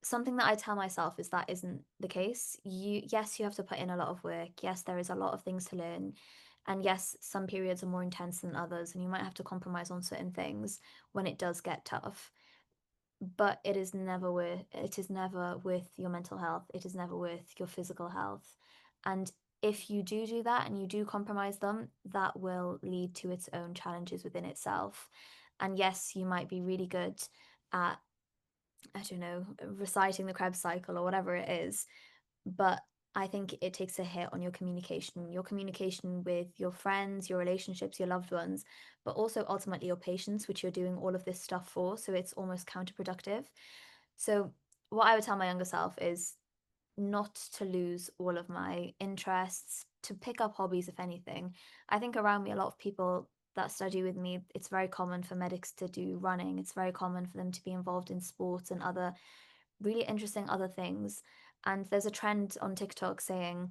something that I tell myself is that isn't the case. Yes, you have to put in a lot of work. Yes, there is a lot of things to learn. And yes, some periods are more intense than others, and you might have to compromise on certain things when it does get tough. But it is never worth your mental health. It is never worth your physical health. And if you do that and you do compromise them, that will lead to its own challenges within itself. And yes, you might be really good at, I don't know, reciting the Krebs cycle or whatever it is, but I think it takes a hit on your communication with your friends, your relationships, your loved ones, but also ultimately your patients, which you're doing all of this stuff for. So it's almost counterproductive. So, what I would tell my younger self is not to lose all of my interests, to pick up hobbies, if anything. I think around me, a lot of people that study with me, it's very common for medics to do running. It's very common for them to be involved in sports and other really interesting other things. And there's a trend on TikTok saying,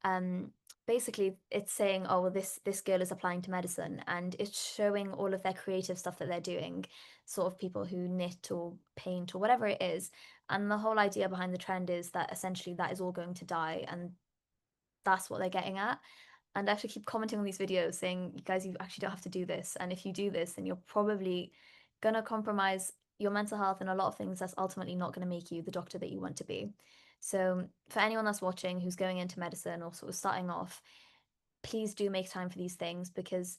um, basically it's saying, oh well, this girl is applying to medicine, and it's showing all of their creative stuff that they're doing, sort of people who knit or paint or whatever it is. And the whole idea behind the trend is that essentially that is all going to die, and that's what they're getting at. And I have to keep commenting on these videos saying, you guys, you actually don't have to do this. And if you do this, then you're probably going to compromise your mental health and a lot of things that's ultimately not going to make you the doctor that you want to be. So, for anyone that's watching who's going into medicine or sort of starting off, please do make time for these things, because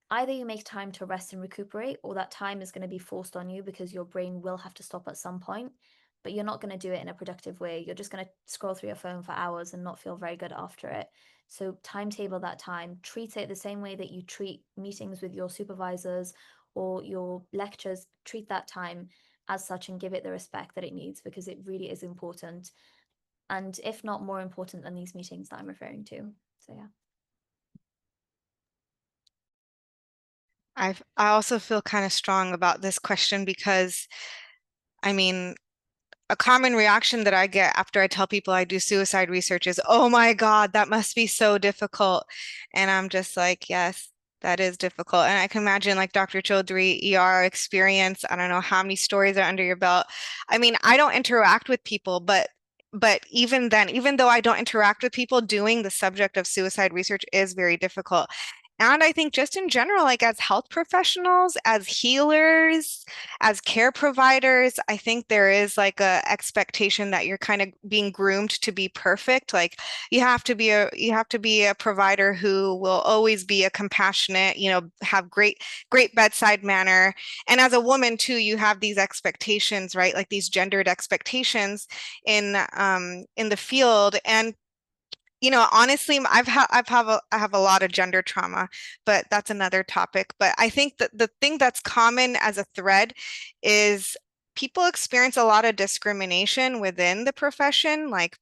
either you make time to rest and recuperate, or that time is going to be forced on you because your brain will have to stop at some point, but you're not going to do it in a productive way. You're just going to scroll through your phone for hours and not feel very good after it. So, timetable that time, treat it the same way that you treat meetings with your supervisors or your lectures. Treat that time as such and give it the respect that it needs, because it really is important. And if not more important than these meetings that I'm referring to. So, yeah. I also feel kind of strong about this question because, I mean, a common reaction that I get after I tell people I do suicide research is, oh my God, that must be so difficult. And I'm just like, yes, that is difficult. And I can imagine like Dr. Chaudhry, ER experience, I don't know how many stories are under your belt. I mean, I don't interact with people, but even then, even though I don't interact with people, doing the subject of suicide research is very difficult. And I think just in general, like as health professionals, as healers, as care providers, I think there is like a expectation that you're kind of being groomed to be perfect. Like you have to be a provider who will always be a compassionate, have great bedside manner. And as a woman too, you have these expectations, right? Like these gendered expectations in the field. And honestly, I have a lot of gender trauma, but that's another topic. But I think that the thing that's common as a thread is people experience a lot of discrimination within the profession. Like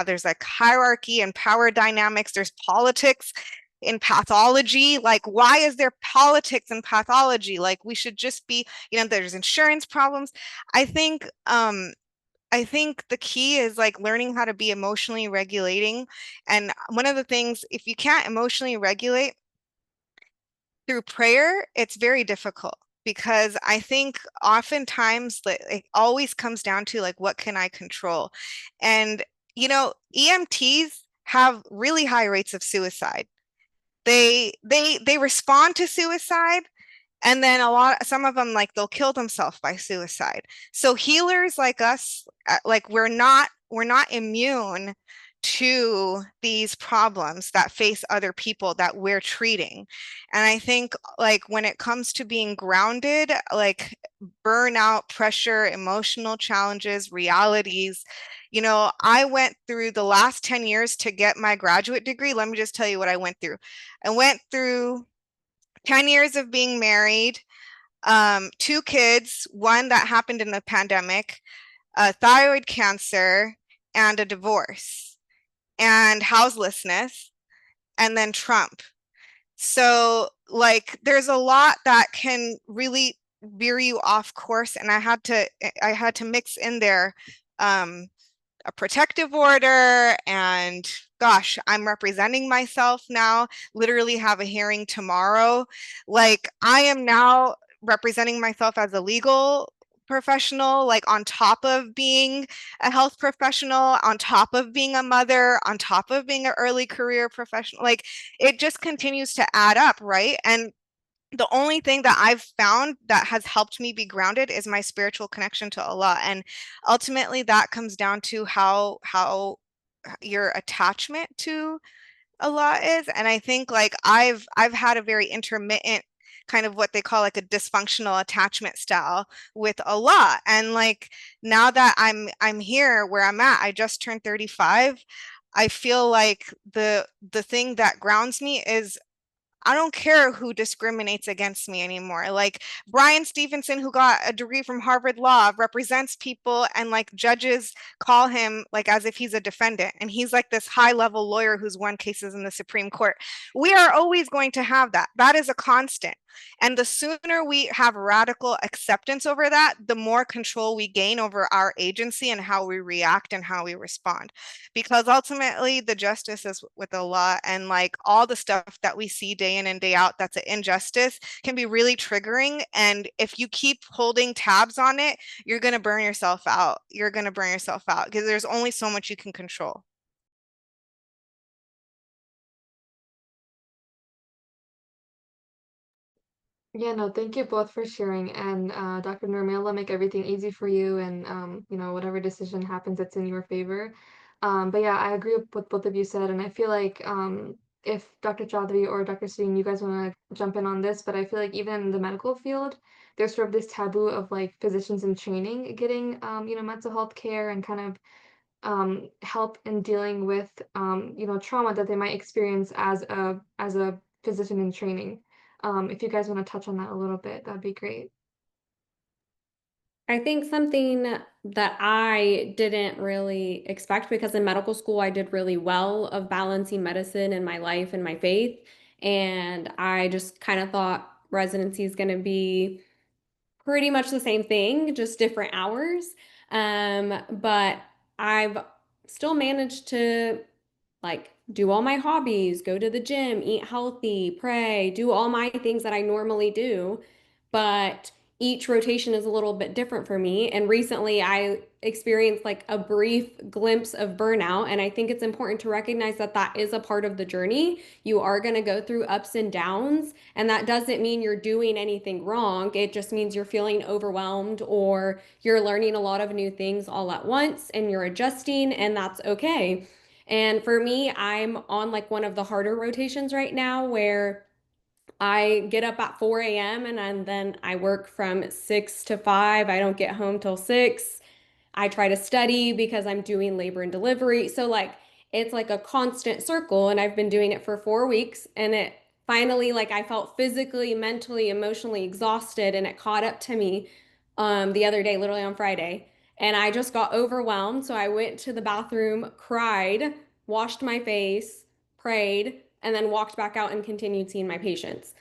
there's like hierarchy and power dynamics, there's politics in pathology. Like, why is there politics in pathology? Like, we should just be, there's insurance problems. I think I think the key is like learning how to be emotionally regulating. And one of the things, if you can't emotionally regulate through prayer, it's very difficult because I think oftentimes it always comes down to like, what can I control? And, EMTs have really high rates of suicide. They respond to suicide, and then some of them, like they'll kill themselves by suicide. So healers like us, like we're not immune to these problems that face other people that we're treating. And I think like when it comes to being grounded, like burnout, pressure, emotional challenges, realities, I went through the last 10 years to get my graduate degree. Let me just tell you what I went through. I went through 10 years of being married, 2 kids, one that happened in the pandemic, thyroid cancer, and a divorce, and houselessness, and then Trump. So like there's a lot that can really veer you off course, and I had to mix in there a protective order, and gosh, I'm representing myself now, literally have a hearing tomorrow. Like I am now representing myself as a legal professional, like on top of being a health professional, on top of being a mother, on top of being an early career professional. Like it just continues to add up, right? And the only thing that I've found that has helped me be grounded is my spiritual connection to Allah. And ultimately that comes down to how your attachment to Allah is. And I think like I've had a very intermittent kind of what they call like a dysfunctional attachment style with Allah. And like now that I'm here where I'm at, I just turned 35. I feel like the thing that grounds me is I don't care who discriminates against me anymore. Like Brian Stevenson, who got a degree from Harvard Law, represents people, and like judges call him like as if he's a defendant. And he's like this high level lawyer who's won cases in the Supreme Court. We are always going to have that. That is a constant. And the sooner we have radical acceptance over that, the more control we gain over our agency and how we react and how we respond. Because ultimately, the justice is with the law, and like all the stuff that we see day in and day out that's an injustice can be really triggering. And if you keep holding tabs on it, you're going to burn yourself out. You're going to burn yourself out because there's only so much you can control. Yeah, no, thank you both for sharing. And Dr. Nurmela, make everything easy for you, and whatever decision happens, it's in your favor. But yeah, I agree with what both of you said, and I feel like if Dr. Chaudhry or Dr. Steen, you guys want to jump in on this, but I feel like even in the medical field, there's sort of this taboo of like physicians in training getting mental health care and kind of help in dealing with trauma that they might experience as a physician in training. If you guys want to touch on that a little bit, that'd be great. I think something that I didn't really expect, because in medical school I did really well of balancing medicine and my life and my faith. And I just kind of thought residency is going to be pretty much the same thing, just different hours. But I've still managed to like do all my hobbies, go to the gym, eat healthy, pray, do all my things that I normally do. But each rotation is a little bit different for me. And recently I experienced like a brief glimpse of burnout. And I think it's important to recognize that that is a part of the journey. You are going to go through ups and downs. And that doesn't mean you're doing anything wrong. It just means you're feeling overwhelmed or you're learning a lot of new things all at once and you're adjusting, and that's okay. And for me, I'm on like one of the harder rotations right now where I get up at 4 a.m. and then I work from 6 to 5. I don't get home till 6. I try to study because I'm doing labor and delivery. So like it's like a constant circle, and I've been doing it for 4 weeks, and it finally, like, I felt physically, mentally, emotionally exhausted, and it caught up to me the other day, literally on Friday. And I just got overwhelmed. So I went to the bathroom, cried, washed my face, prayed, and then walked back out and continued seeing my patients.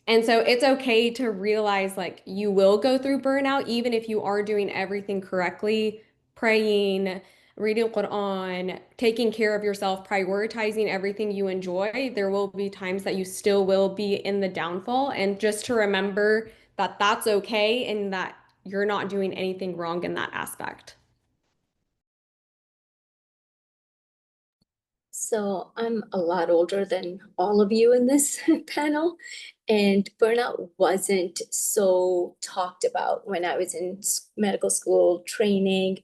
And so it's okay to realize like you will go through burnout, even if you are doing everything correctly, praying, reading Quran, taking care of yourself, prioritizing everything you enjoy. There will be times that you still will be in the downfall. And just to remember that that's okay and that you're not doing anything wrong in that aspect. So I'm a lot older than all of you in this panel, and burnout wasn't so talked about when I was in medical school training,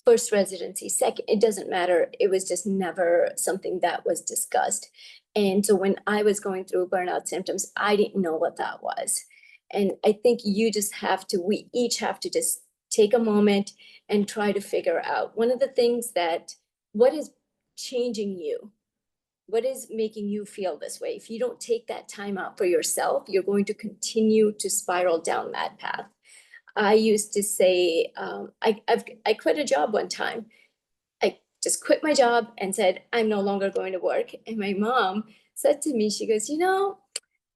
first residency, second, it doesn't matter. It was just never something that was discussed. And so when I was going through burnout symptoms, I didn't know what that was. And I think we each have to just take a moment and try to figure out one of the things that, what is changing you? What is making you feel this way? If you don't take that time out for yourself, you're going to continue to spiral down that path. I used to say, I quit a job one time. I just quit my job and said, I'm no longer going to work. And my mom said to me, she goes, you're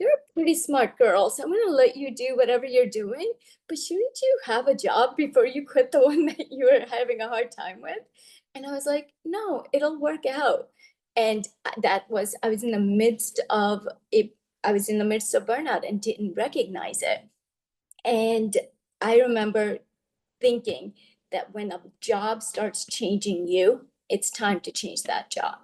a pretty smart girl, so I'm going to let you do whatever you're doing, but shouldn't you have a job before you quit the one that you were having a hard time with? And I was like, no, it'll work out. And I was in the midst of it. I was in the midst of burnout and didn't recognize it. And I remember thinking that when a job starts changing you, it's time to change that job.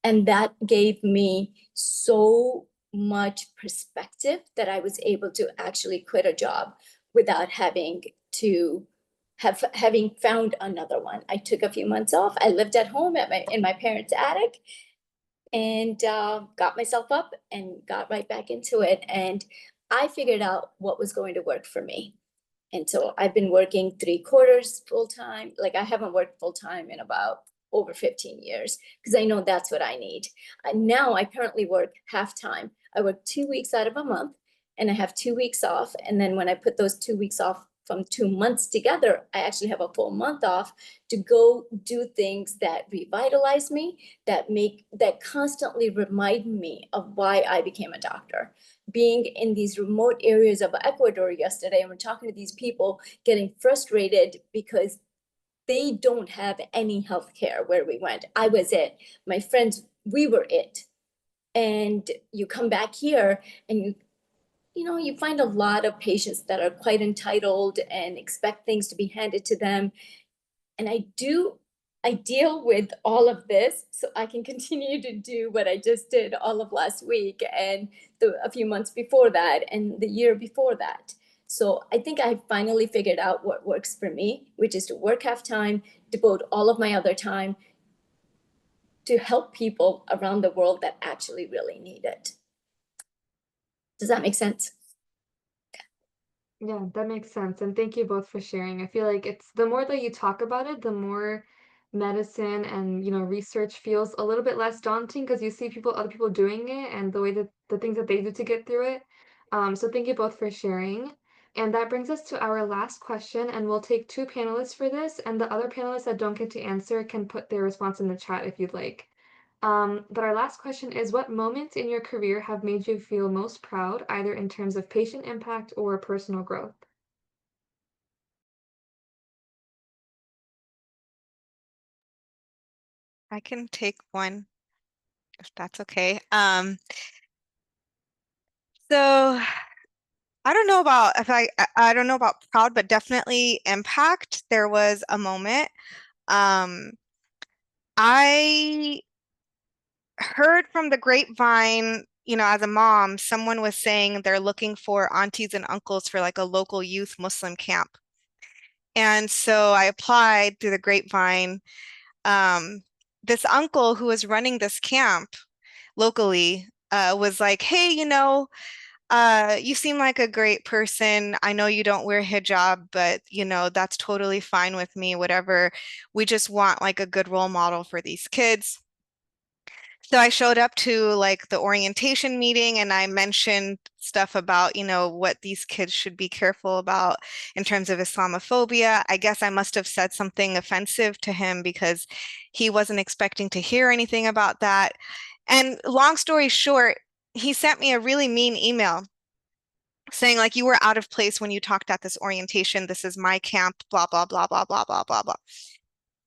And that gave me so much perspective that I was able to actually quit a job without having to having found another one. I took a few months off. I lived at home in my parents' attic and got myself up and got right back into it. And I figured out what was going to work for me. And so I've been working 3/4 full time. Like I haven't worked full time in about over 15 years because I know that's what I need. Now I currently work half time. I work 2 weeks out of a month and I have 2 weeks off. And then when I put those 2 weeks off from 2 months together, I actually have a full month off to go do things that revitalize me, that constantly remind me of why I became a doctor. Being in these remote areas of Ecuador yesterday, and we're talking to these people getting frustrated because they don't have any health care where we went. I was it. My friends, we were it. And you come back here and you find a lot of patients that are quite entitled and expect things to be handed to them. And I deal with all of this so I can continue to do what I just did all of last week and a few months before that and the year before that. So I think I finally figured out what works for me, which is to work half time, devote all of my other time to help people around the world that actually really need it. Does that make sense? Yeah, that makes sense. And thank you both for sharing. I feel like it's the more that you talk about it, the more medicine and, research feels a little bit less daunting because you see other people doing it and the way that the things that they do to get through it. So thank you both for sharing. And that brings us to our last question, and we'll take two panelists for this, and the other panelists that don't get to answer can put their response in the chat if you'd like. But our last question is, what moments in your career have made you feel most proud, either in terms of patient impact or personal growth? I can take one if that's okay. So I don't know about if I don't know about proud, but definitely impact. There was a moment. I heard from the grapevine, as a mom, someone was saying they're looking for aunties and uncles for like a local youth Muslim camp. And so I applied through the grapevine. This uncle who was running this camp locally was like, hey, you seem like a great person. I know you don't wear hijab, but that's totally fine with me, whatever. We just want like a good role model for these kids. So I showed up to like the orientation meeting and I mentioned stuff about, what these kids should be careful about in terms of Islamophobia. I guess I must have said something offensive to him because he wasn't expecting to hear anything about that. And long story short, he sent me a really mean email saying like, you were out of place when you talked at this orientation. This is my camp, blah, blah, blah, blah, blah, blah, blah, blah.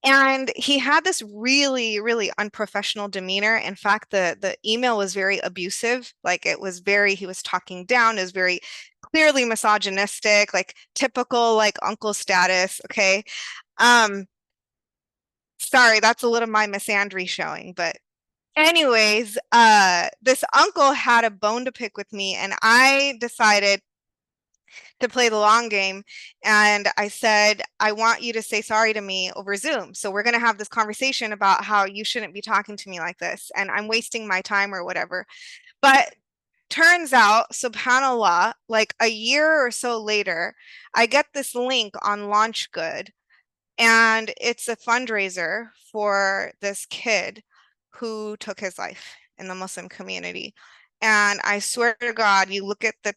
And he had this really, really unprofessional demeanor. In fact, the email was very abusive. Like he was talking down, it was very clearly misogynistic, like typical like uncle status. Okay. Sorry, that's a little my misandry showing, but anyways, this uncle had a bone to pick with me, and I decided to play the long game. And I said, I want you to say sorry to me over Zoom. So we're going to have this conversation about how you shouldn't be talking to me like this. And I'm wasting my time or whatever. But turns out, subhanAllah, like a year or so later, I get this link on Launch Good, and it's a fundraiser for this kid who took his life in the Muslim community. And I swear to God, you look at the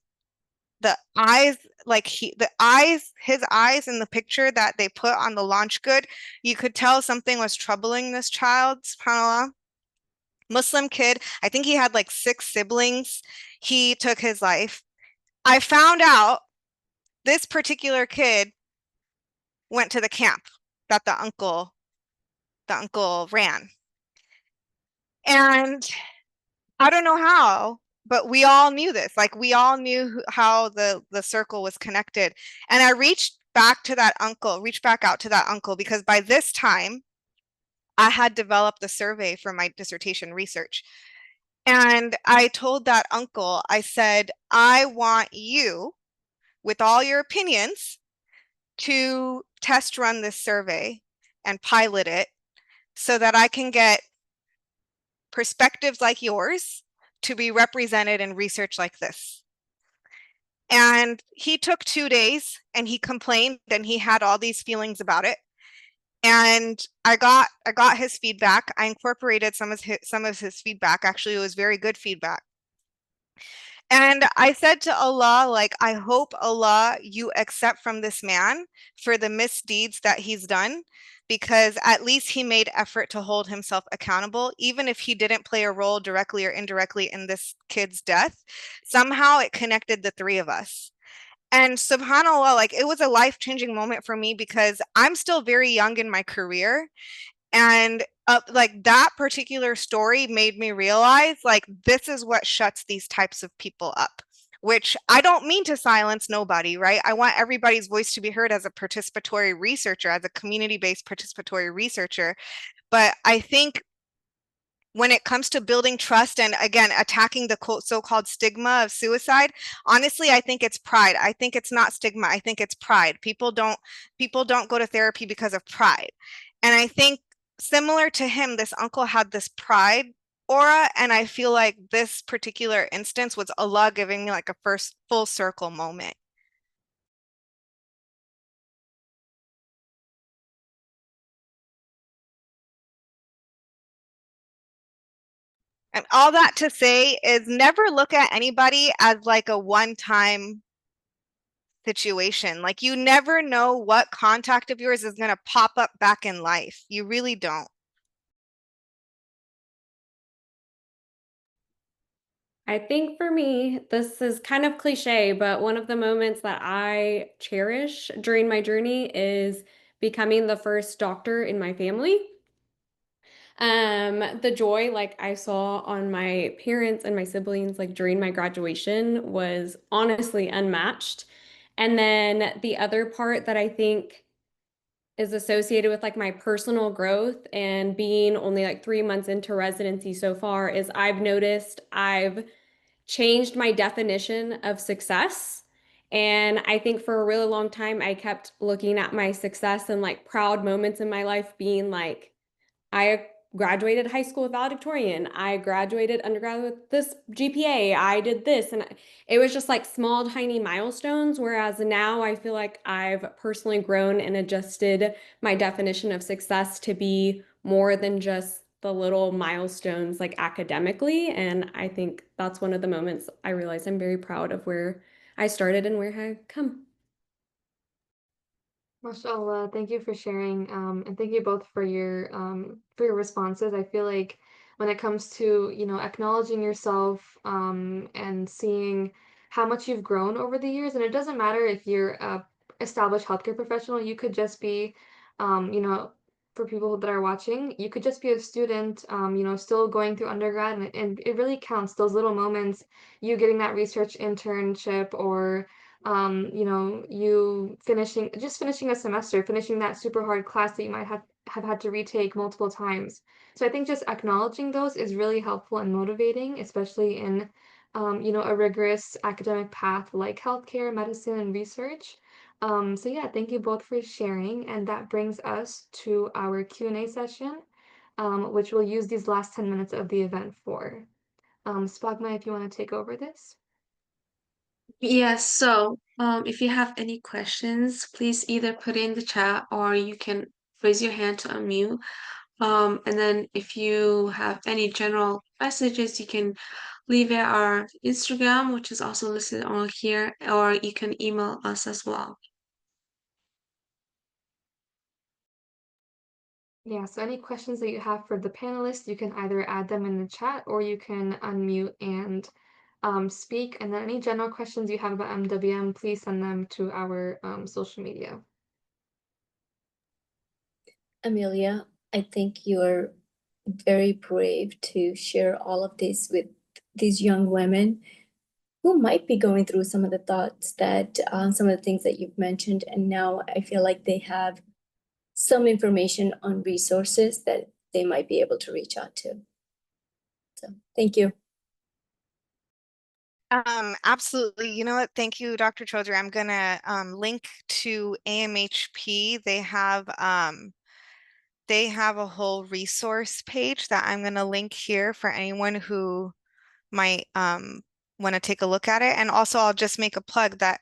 eyes, like his eyes in the picture that they put on the Launch Good, you could tell something was troubling this child, subhanAllah. Muslim kid. I think he had like 6 siblings. He took his life. I found out this particular kid went to the camp that the uncle ran. And I don't know how, but we all knew this. Like, we all knew how the circle was connected. And I reached back out to that uncle, because by this time I had developed the survey for my dissertation research. And I told that uncle, I said, I want you, with all your opinions, to test run this survey and pilot it so that I can get perspectives like yours to be represented in research like this. And he took 2 days and he complained and he had all these feelings about it. And I got his feedback. I incorporated some of his feedback. Actually, it was very good feedback. And I said to Allah, like, I hope, Allah, you accept from this man for the misdeeds that he's done, because at least he made effort to hold himself accountable, even if he didn't play a role directly or indirectly in this kid's death. Somehow it connected the 3 of us. And subhanAllah, like, it was a life-changing moment for me, because I'm still very young in my career. And like, that particular story made me realize, like, this is what shuts these types of people up, which I don't mean to silence nobody, right? I want everybody's voice to be heard as a participatory researcher, as a community-based participatory researcher. But I think when it comes to building trust and, again, attacking the quote so-called stigma of suicide, honestly, I think it's pride. I think it's not stigma. I think it's pride. People don't go to therapy because of pride. And I think, similar to him, this uncle had this pride aura, and I feel like this particular instance was Allah giving me like a first full circle moment. And all that to say is, never look at anybody as like a one-time situation. Like, you never know what contact of yours is going to pop up back in life. You really don't. I think for me, this is kind of cliche, but one of the moments that I cherish during my journey is becoming the first doctor in my family. The joy like I saw on my parents and my siblings like during my graduation was honestly unmatched. And then the other part that I think is associated with like my personal growth and being only like 3 months into residency so far is I've noticed I've changed my definition of success. And I think for a really long time, I kept looking at my success and like proud moments in my life being like, I graduated high school with valedictorian. I graduated undergrad with this GPA. I did this. And it was just like small, tiny milestones. Whereas now I feel like I've personally grown and adjusted my definition of success to be more than just the little milestones like academically. And I think that's one of the moments I realize I'm very proud of where I started and where I've come. MashaAllah, thank you for sharing, and thank you both for your responses. I feel like when it comes to, acknowledging yourself, and seeing how much you've grown over the years, and it doesn't matter if you're a established healthcare professional, you could just be, you know, for people that are watching, you could just be a student, still going through undergrad, and it really counts, those little moments, you getting that research internship, or you finishing a semester, finishing that super hard class that you might have had to retake multiple times. So I think just acknowledging those is really helpful and motivating, especially in, a rigorous academic path like healthcare, medicine, and research. So yeah, thank you both for sharing, and that brings us to our Q&A session, which we'll use these last 10 minutes of the event for. Spagma, if you want to take over this. Yes, so if you have any questions, please either put it in the chat or you can raise your hand to unmute. And then if you have any general messages, you can leave it at our Instagram, which is also listed on here, or you can email us as well. Yeah, so any questions that you have for the panelists, you can either add them in the chat or you can unmute and speak. And then any general questions you have about MWM, please send them to our social media. Amelia, I think you're very brave to share all of this with these young women who might be going through some of the thoughts that some of the things that you've mentioned. And now I feel like they have some information on resources that they might be able to reach out to. So thank you. Absolutely. You know what? Thank you, Dr. Chaudhry. I'm gonna link to AMHP. They have a whole resource page that I'm gonna link here for anyone who might want to take a look at it. And also I'll just make a plug that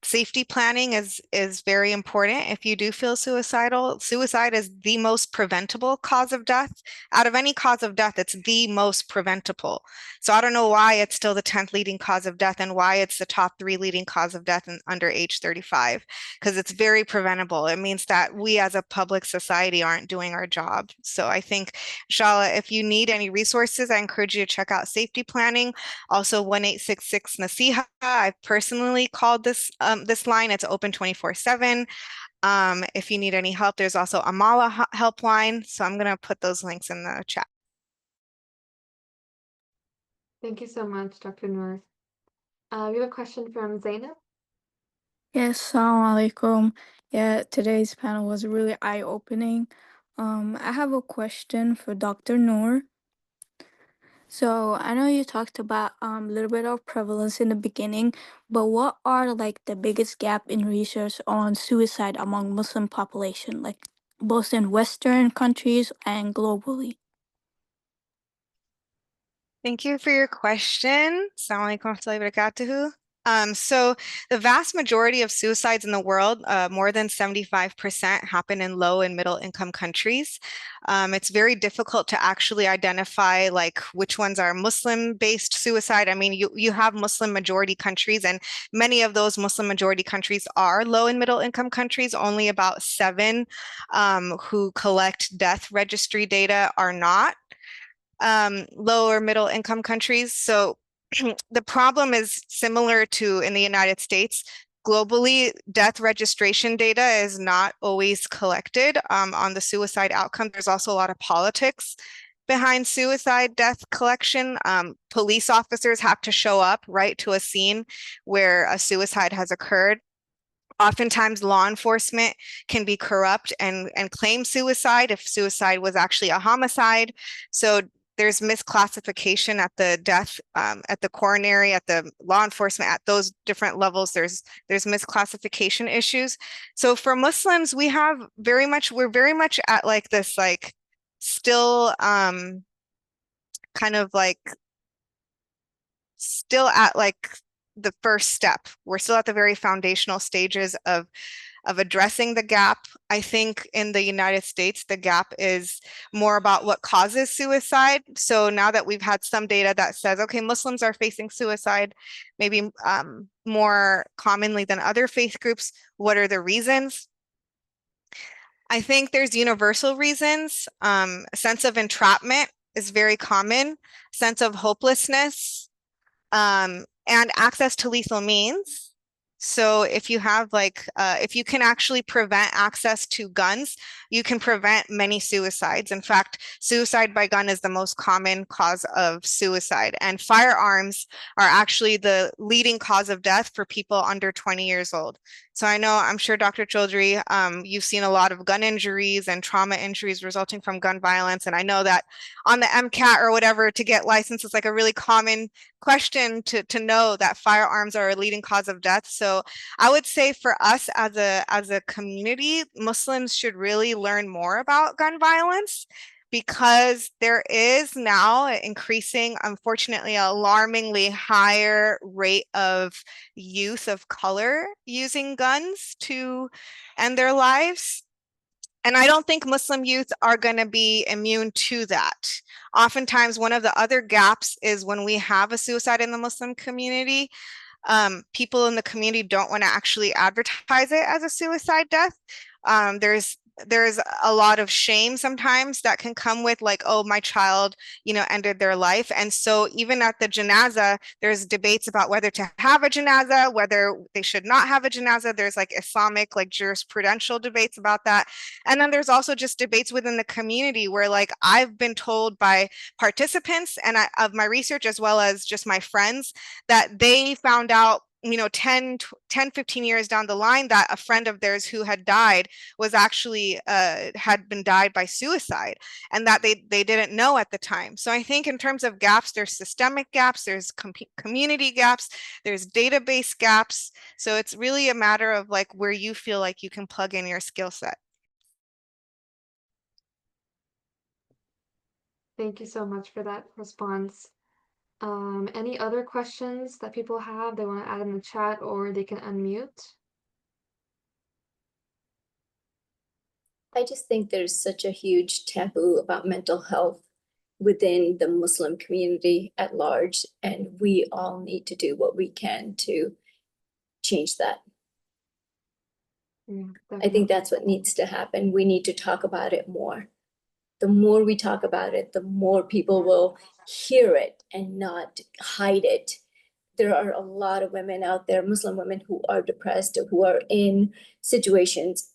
safety planning is very important. If you do feel suicidal, suicide is the most preventable cause of death. Out of any cause of death, it's the most preventable. So I don't know why it's still the 10th leading cause of death and why it's the top 3 leading cause of death under age 35, because it's very preventable. It means that we as a public society aren't doing our job. So I think, Shala, if you need any resources, I encourage you to check out safety planning. Also 1866 Nasiha. I've personally called this line. It's open 24/7. If you need any help, there's also a Mala helpline. So I'm going to put those links in the chat. Thank you so much, Dr. Noor. We have a question from Zainab. Yes, Assalamu alaikum. Yeah, today's panel was really eye-opening. I have a question for Dr. Noor. So I know you talked about a little bit of prevalence in the beginning, but what are like the biggest gap in research on suicide among Muslim population, like both in Western countries and globally? Thank you for your question. Assalamu alaikum warahmatullahi wabarakatuh. So the vast majority of suicides in the world, more than 75%, happen in low and middle income countries. It's very difficult to actually identify like which ones are Muslim-based suicide. I mean, you have Muslim majority countries, and many of those Muslim majority countries are low and middle income countries. Only about 7 who collect death registry data are not low or middle income countries. So the problem is similar to in the United States. Globally, death registration data is not always collected on the suicide outcome. There's also a lot of politics behind suicide death collection. Police officers have to show up right to a scene where a suicide has occurred. Oftentimes, law enforcement can be corrupt and claim suicide if suicide was actually a homicide. So there's misclassification at the death, at the coronary, at the law enforcement, at those different levels. There's misclassification issues. So for Muslims, we're very much at like this, like still kind of like still at like the first step. We're still at the very foundational stages of addressing the gap. I think in the United States, the gap is more about what causes suicide. So now that we've had some data that says, okay, Muslims are facing suicide maybe more commonly than other faith groups, what are the reasons? I think there's universal reasons. A sense of entrapment is very common, sense of hopelessness, and access to lethal means. So if you have if you can actually prevent access to guns, you can prevent many suicides. In fact, suicide by gun is the most common cause of suicide, and firearms are actually the leading cause of death for people under 20 years old. So I'm sure Dr. Chaudhry, you've seen a lot of gun injuries and trauma injuries resulting from gun violence. And I know that on the MCAT or whatever to get licensed is like a really common question to know that firearms are a leading cause of death. So I would say for us as a community, Muslims should really learn more about gun violence, because there is now increasing, unfortunately, alarmingly higher rate of youth of color using guns to end their lives. And I don't think Muslim youth are going to be immune to that. Oftentimes, one of the other gaps is when we have a suicide in the Muslim community, people in the community don't want to actually advertise it as a suicide death. There's there's a lot of shame sometimes that can come with like, oh, my child, ended their life. And so even at the janaza, there's debates about whether to have a janaza, whether they should not have a janaza. There's like Islamic, like jurisprudential debates about that. And then there's also just debates within the community where like I've been told by participants of my research, as well as just my friends, that they found out 10 15 years down the line that a friend of theirs who had died was actually had been died by suicide, and that they didn't know at the time. So I think in terms of gaps, there's systemic gaps, there's community gaps, there's database gaps. So it's really a matter of like where you feel like you can plug in your skill set. Thank you so much for that response. Any other questions that people have they want to add in the chat, or they can unmute? I just think there's such a huge taboo about mental health within the Muslim community at large, and we all need to do what we can to change that. Yeah, I think definitely. that's what needs to happen. We need to talk about it more. The more we talk about it, the more people will hear it and not hide it. There are a lot of women out there, Muslim women, who are depressed, who are in situations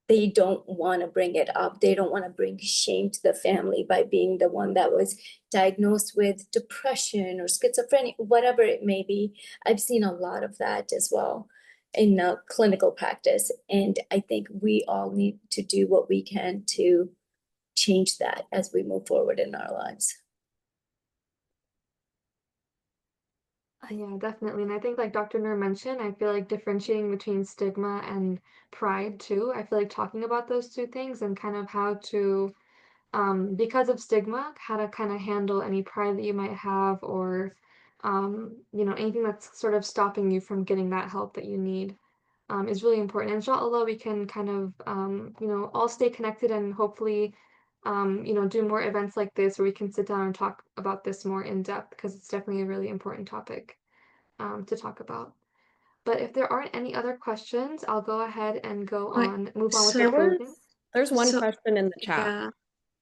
they don't want to bring it up. They don't want to bring shame to the family by being the one that was diagnosed with depression or schizophrenia, whatever it may be. I've seen a lot of that as well in clinical practice. And I think we all need to do what we can to change that as we move forward in our lives. Yeah, definitely. And I think like Dr. Nur mentioned, I feel like differentiating between stigma and pride too. I feel like talking about those two things and kind of how to, because of stigma, how to kind of handle any pride that you might have, or, anything that's sort of stopping you from getting that help that you need, is really important. Inshallah, we can kind of, all stay connected and hopefully, do more events like this where we can sit down and talk about this more in depth, because it's definitely a really important topic to talk about. But if there aren't any other questions, I'll go ahead and Wait, move on with so the closing. There's one So question in the chat. yeah,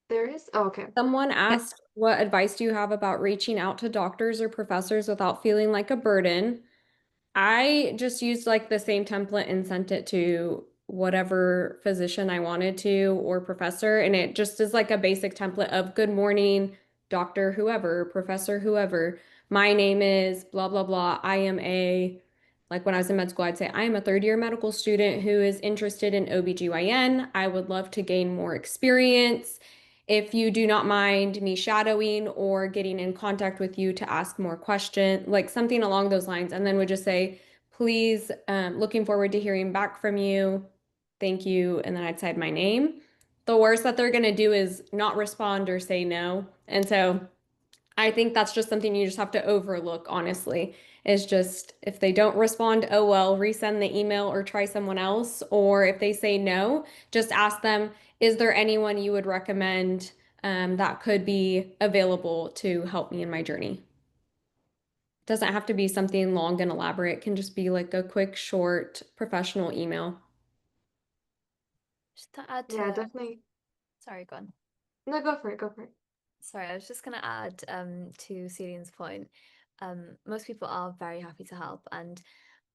There is? Oh, okay. Someone asked, what advice do you have about reaching out to doctors or professors without feeling like a burden? I just used like the same template and sent it to whatever physician I wanted to or professor. And it just is like a basic template of good morning, doctor, whoever, professor, whoever. My name is blah, blah, blah. Like when I was in med school, I'd say, I am a third-year medical student who is interested in OBGYN. I would love to gain more experience. If you do not mind me shadowing or getting in contact with you to ask more questions, like something along those lines, and then would just say, please, looking forward to hearing back from you. Thank you. And then I'd cite my name. The worst that they're going to do is not respond or say no. And so I think that's just something you just have to overlook, honestly, is just if they don't respond, oh well, resend the email or try someone else. Or if they say no, just ask them, is there anyone you would recommend that could be available to help me in my journey? Doesn't have to be something long and elaborate. It can just be like a quick, short, professional email. Just to add Yeah, to, definitely. sorry, go on. No, go for it. Go for it. Sorry, I was just going to add to Celine's point. Most people are very happy to help, and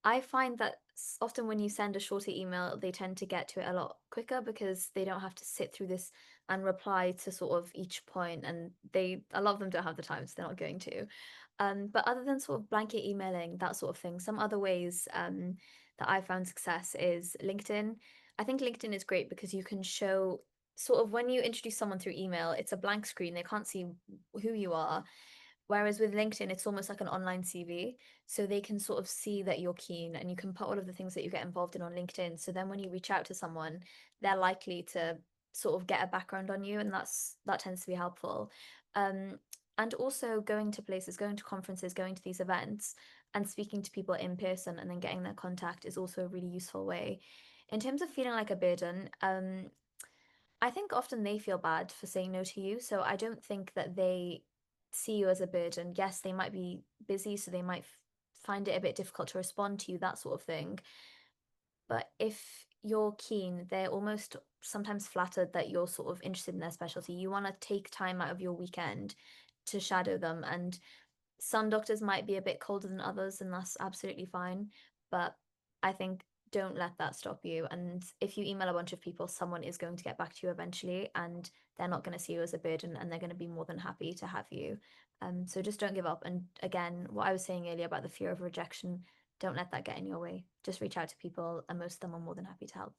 I find that often when you send a shorter email, they tend to get to it a lot quicker because they don't have to sit through this and reply to sort of each point, and a lot of them don't have the time, so they're not going to. But other than sort of blanket emailing, that sort of thing, some other ways that I found success is LinkedIn. I think LinkedIn is great because you can show sort of when you introduce someone through email, it's a blank screen. They can't see who you are. Whereas with LinkedIn, it's almost like an online CV. So they can sort of see that you're keen and you can put all of the things that you get involved in on LinkedIn. So then when you reach out to someone, they're likely to sort of get a background on you, and that tends to be helpful. And also going to places, going to conferences, going to these events and speaking to people in person and then getting their contact is also a really useful way. In terms of feeling like a burden, I think often they feel bad for saying no to you. So I don't think that they see you as a burden. Yes, they might be busy, so they might find it a bit difficult to respond to you, that sort of thing. But if you're keen, they're almost sometimes flattered that you're sort of interested in their specialty. You want to take time out of your weekend to shadow them. And some doctors might be a bit colder than others, and that's absolutely fine. But I think don't let that stop you. And if you email a bunch of people, someone is going to get back to you eventually, and they're not going to see you as a burden, and they're going to be more than happy to have you. So just don't give up. And again, what I was saying earlier about the fear of rejection, don't let that get in your way. Just reach out to people, and most of them are more than happy to help.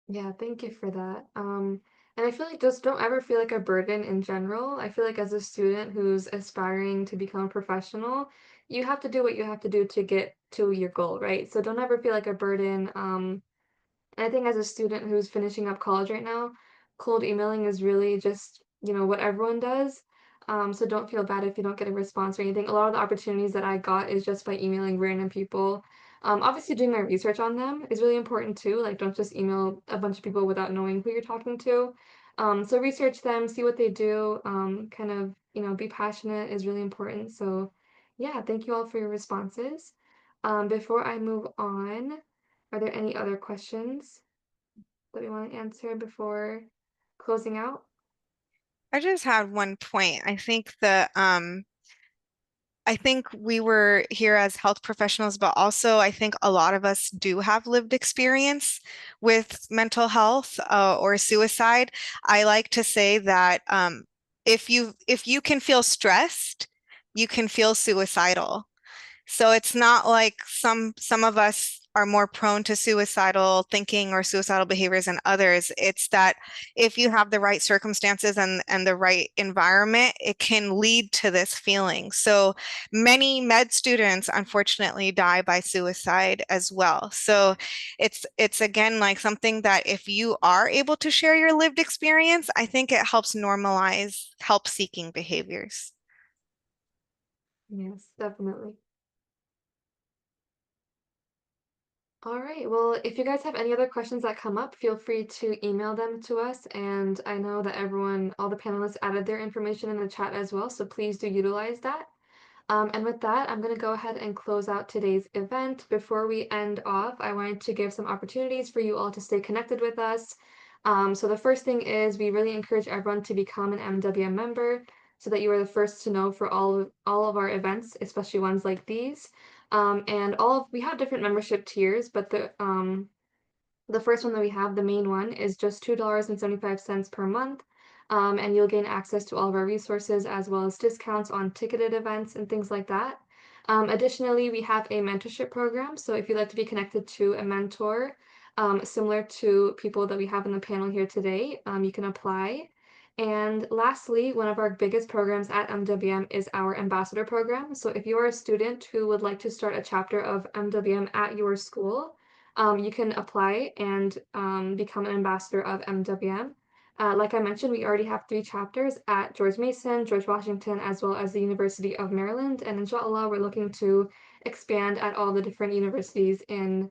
Yeah, thank you for that. And I feel like just don't ever feel like a burden in general. I feel like as a student who's aspiring to become a professional, you have to do what you have to do to get to your goal, right? So don't ever feel like a burden. And I think as a student who's finishing up college right now, cold emailing is really just, what everyone does. So don't feel bad if you don't get a response or anything. A lot of the opportunities that I got is just by emailing random people. Obviously, doing my research on them is really important too. Like, don't just email a bunch of people without knowing who you're talking to. So research them, see what they do. Kind of, be passionate is really important. So, yeah, thank you all for your responses. Before I move on, are there any other questions that we want to answer before closing out? I just had one point. I think we were here as health professionals, but also I think a lot of us do have lived experience with mental health or suicide. I like to say that if you can feel stressed, you can feel suicidal. So it's not like some of us are more prone to suicidal thinking or suicidal behaviors than others. It's that if you have the right circumstances and the right environment, it can lead to this feeling. So many med students unfortunately die by suicide as well. So it's again like something that if you are able to share your lived experience, I think it helps normalize help-seeking behaviors. Yes, definitely. All right. Well, if you guys have any other questions that come up, feel free to email them to us. And I know that all the panelists added their information in the chat as well, so please do utilize that. And with that, I'm going to go ahead and close out today's event. Before we end off, I wanted to give some opportunities for you all to stay connected with us. So the first thing is we really encourage everyone to become an MWM member so that you are the first to know for all of our events, especially ones like these. And we have different membership tiers, but the first one that we have, the main one, is just $2.75 per month. And you'll gain access to all of our resources as well as discounts on ticketed events and things like that. Additionally, we have a mentorship program. So if you'd like to be connected to a mentor, similar to people that we have in the panel here today, you can apply. And lastly, one of our biggest programs at MWM is our ambassador program. So if you are a student who would like to start a chapter of MWM at your school, you can apply and become an ambassador of MWM. Like I mentioned, we already have 3 chapters at George Mason, George Washington, as well as the University of Maryland. And inshallah, we're looking to expand at all the different universities in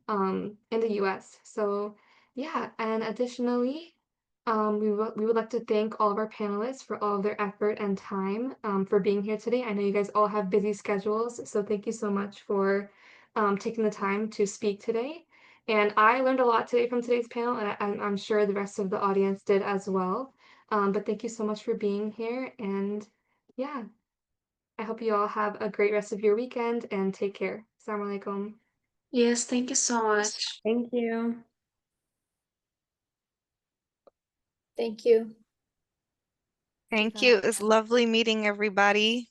the US. So yeah, and additionally, we would like to thank all of our panelists for all of their effort and time for being here today. I know you guys all have busy schedules, so thank you so much for taking the time to speak today. And I learned a lot today from today's panel, and I'm sure the rest of the audience did as well. But thank you so much for being here, and yeah, I hope you all have a great rest of your weekend and take care. Assalamu alaikum. Yes, thank you so much. Thank you. Thank you. Thank you. It was lovely meeting everybody.